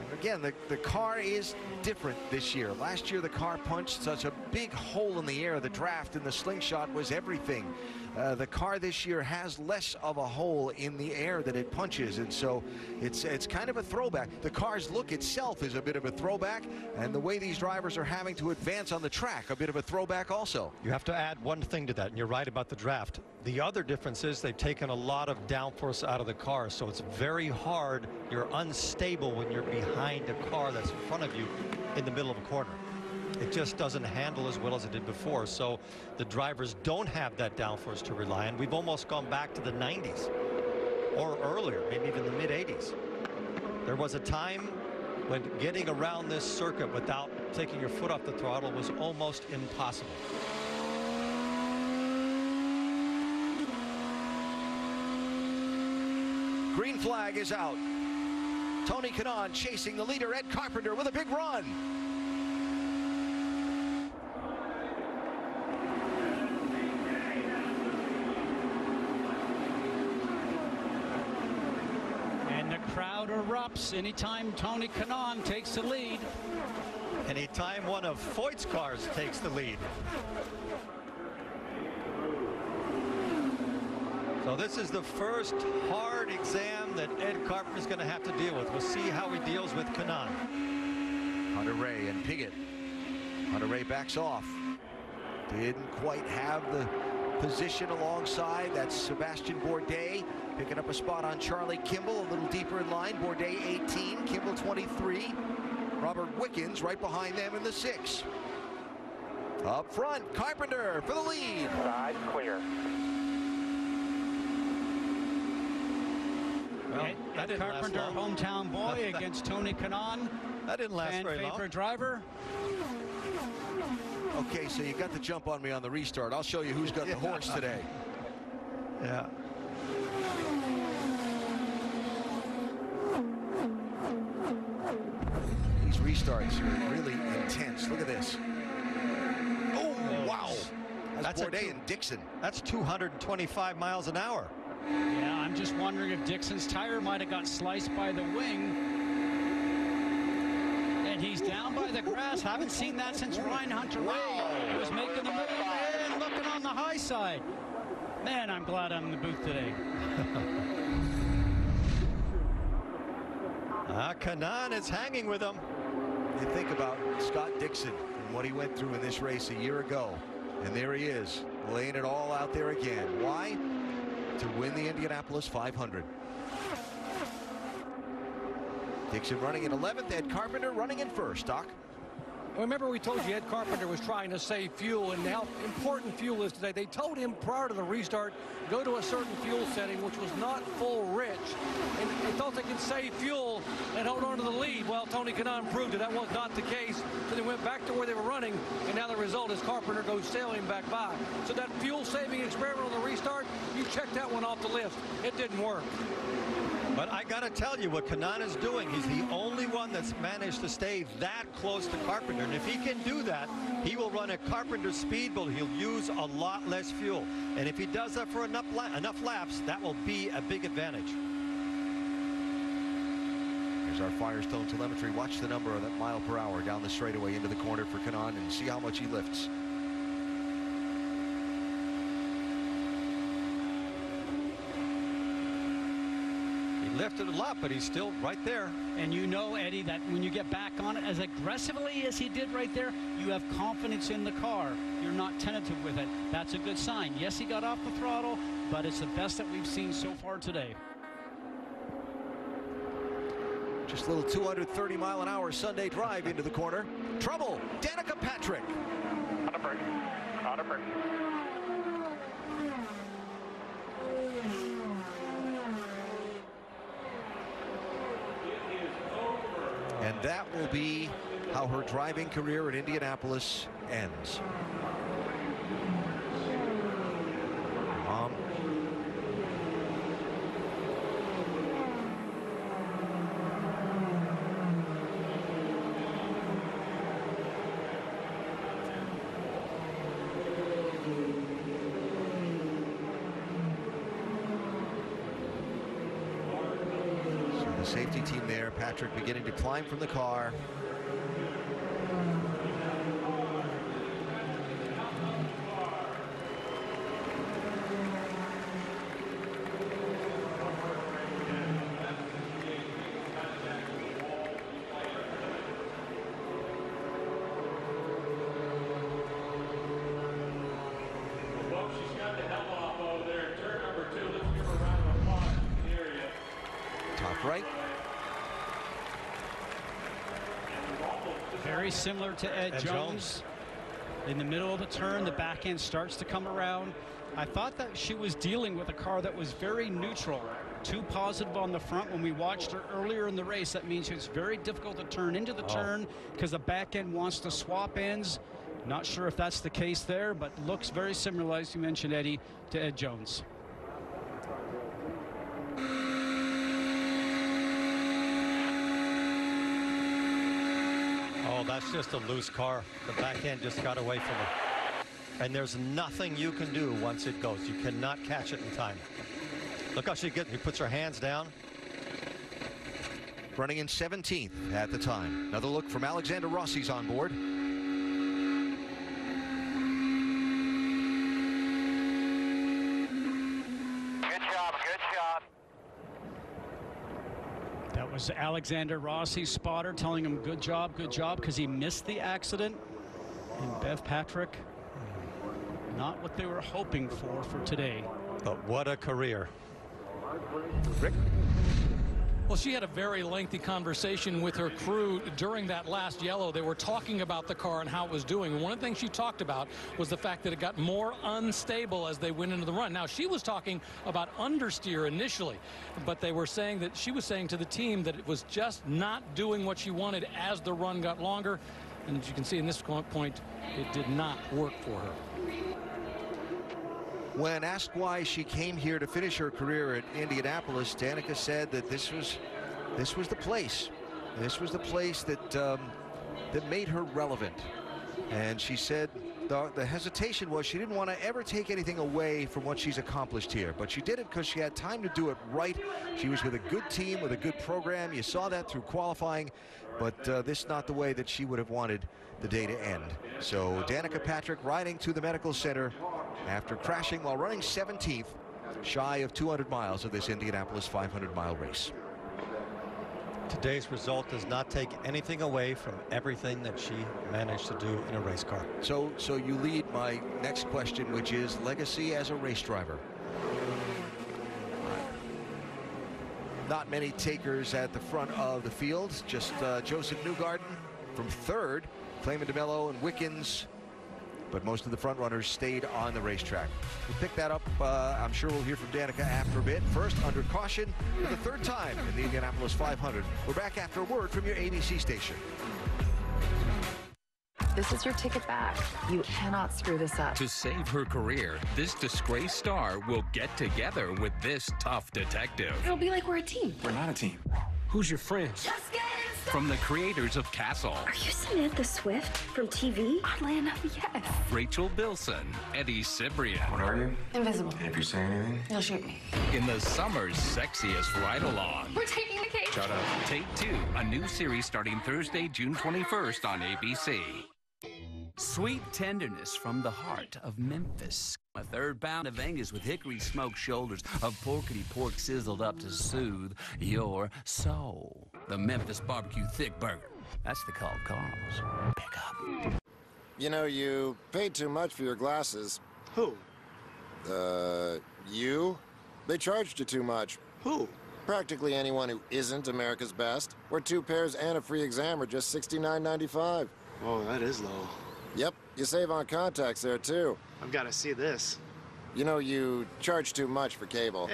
And again, the car is different this year. Last year, the car punched such a big hole in the air. The draft and the slingshot was everything. the car this year has less of a hole in the air that it punches, and so it's kind of a throwback. The car's look itself is a bit of a throwback, and the way these drivers are having to advance on the track, a bit of a throwback also.
You have to add one thing to that, and you're right about the draft. The other difference is they've taken a lot of downforce out of the car, so it's very hard. You're unstable when you're behind a car that's in front of you in the middle of a corner. It just doesn't handle as well as it did before, so the drivers don't have that downforce to rely on. We've almost gone back to the 90s or earlier, maybe even the mid-80s. There was a time when getting around this circuit without taking your foot off the throttle was almost impossible.
Green flag is out. Tony Kanaan chasing the leader, Ed Carpenter, with a big run.
And the crowd erupts anytime Tony Kanaan takes the lead.
Anytime one of Foyt's cars takes the lead. So this is the first hard exam that Ed Carpenter is going to have to deal with. We'll see how he deals with Kanaan.
Hunter Ray and Piggott. Hunter Ray backs off. Didn't quite have the position alongside. That's Sebastian Bourdais picking up a spot on Charlie Kimball, a little deeper in line. Bourdais 18, Kimball 23. Robert Wickens right behind them in the 6. Up front, Carpenter for the lead.
Side clear.
Well, that didn't
Carpenter,
last long.
hometown boy against Tony Kanaan.
That didn't last very long.
Favorite driver.
Okay, so you got the jump on me on the restart. I'll show you who's got the horse today.
Yeah.
These restarts are really intense. Look at this. Oh, wow. That's Bourdais and Dixon.
That's 225 miles an hour.
Yeah, I'm just wondering if Dixon's tire might have got sliced by the wing. And he's down by the grass. Haven't seen that since Ryan Hunter Ray was making the move and looking on the high side. Man, I'm glad I'm in the booth today.
Kanaan is hanging with him.
You think about Scott Dixon and what he went through in this race a year ago. And there he is, laying it all out there again. Why? To win the Indianapolis 500. Dixon running in 11th, Ed Carpenter running in 1st, Doc.
Remember we told you Ed Carpenter was trying to save fuel and how important fuel is today. They told him prior to the restart, go to a certain fuel setting, which was not full rich. And they thought they could save fuel and hold on to the lead. Well, Tony Kanaan proved that was not the case. So they went back to where they were running, and now the result is Carpenter goes sailing back by. So that fuel-saving experiment on the restart, you check that one off the list. It didn't work.
But I got to tell you what Kanaan is doing. He's the only one that's managed to stay that close to Carpenter. And if he can do that, he will run at Carpenter's speed, but he'll use a lot less fuel. And if he does that for enough laps, that will be a big advantage.
Here's our Firestone telemetry. Watch the number of that mile per hour down the straightaway into the corner for Kanaan and see how much he lifts.
Lifted a lot, but he's still right there.
And you know, Eddie, that when you get back on it as aggressively as he did right there, you have confidence in the car. You're not tentative with it. That's a good sign. Yes, he got off the throttle, but it's the best that we've seen so far today.
Just a little 230-mile-an-hour Sunday drive into the corner. Trouble, Danica Patrick.
On a break. On a break.
And that will be how her driving career at Indianapolis ends. Safety team there. Patrick beginning to climb from the car. top right.
Very similar to Ed Jones. In the middle of the turn, the back end starts to come around. I thought that she was dealing with a car that was very neutral, too positive on the front. When we watched her earlier in the race, that means it's very difficult to turn into the turn because the back end wants to swap ends. Not sure if that's the case there, but looks very similar, as you mentioned, Eddie, to Ed Jones.
Oh, that's just a loose car. The back end just got away from her. And there's nothing you can do once it goes. You cannot catch it in time. Look how she puts her hands down.
Running in 17th at the time. Another look from Alexander Rossi's on board.
That was Alexander Rossi's spotter telling him good job, because he missed the accident. And Bev Patrick, not what they were hoping for today.
But what a career.
Rick?
Well, she had a very lengthy conversation with her crew during that last yellow. They were talking about the car and how it was doing. One of the things she talked about was the fact that it got more unstable as they went into the run. Now, she was talking about understeer initially, but they were saying that she was saying to the team that it was just not doing what she wanted as the run got longer. And as you can see in this point, it did not work for her.
When asked why she came here to finish her career at Indianapolis, Danica said that this was the place. This was the place that that made her relevant. And she said the hesitation was she didn't want to ever take anything away from what she's accomplished here. But she did it because she had time to do it right. She was with a good team, with a good program. You saw that through qualifying. But this is not the way that she would have wanted the day to end. So Danica Patrick riding to the medical center after crashing while running 17th, shy of 200 miles of this Indianapolis 500-mile race.
Today's result does not take anything away from everything that she managed to do in a race car.
So you lead my next question, which is legacy as a race driver. Not many takers at the front of the field, just Joseph Newgarden from third, Clayman DeMello and Wickens, but most of the front runners stayed on the racetrack. We'll pick that up. I'm sure we'll hear from Danica after a bit. First, under caution for the third time in the Indianapolis 500. We're back after a word from your ABC station.
This is your ticket back. You cannot screw this up.
To save her career, this disgraced star will get together with this tough detective.
It'll be like we're a team.
We're not a team.
Who's your friend?
Just get it.
From the creators of Castle.
Are you Samantha Swift from TV? Atlanta, yes.
Rachel Bilson, Eddie Cibrian.
What are you? Invisible.
And if you say anything,
You'll shoot me.
in the summer's sexiest ride-along.
We're taking the cake.
Shut up. Take Two, a new series starting Thursday, June 21st on ABC.
Sweet tenderness from the heart of Memphis. A third pound of Angus with hickory smoked shoulders of porkity pork sizzled up to soothe your soul. The Memphis Barbecue Thick Burger. That's the call, Carl's. Pick up.
You know, you paid too much for your glasses.
Who?
You? They charged you too much.
Who?
Practically anyone who isn't America's Best. Where 2 pairs and a free exam are just $69.95.
Oh, that is low.
Yep, you save on contacts there, too.
I've got to see this.
You know, you charge too much for cable.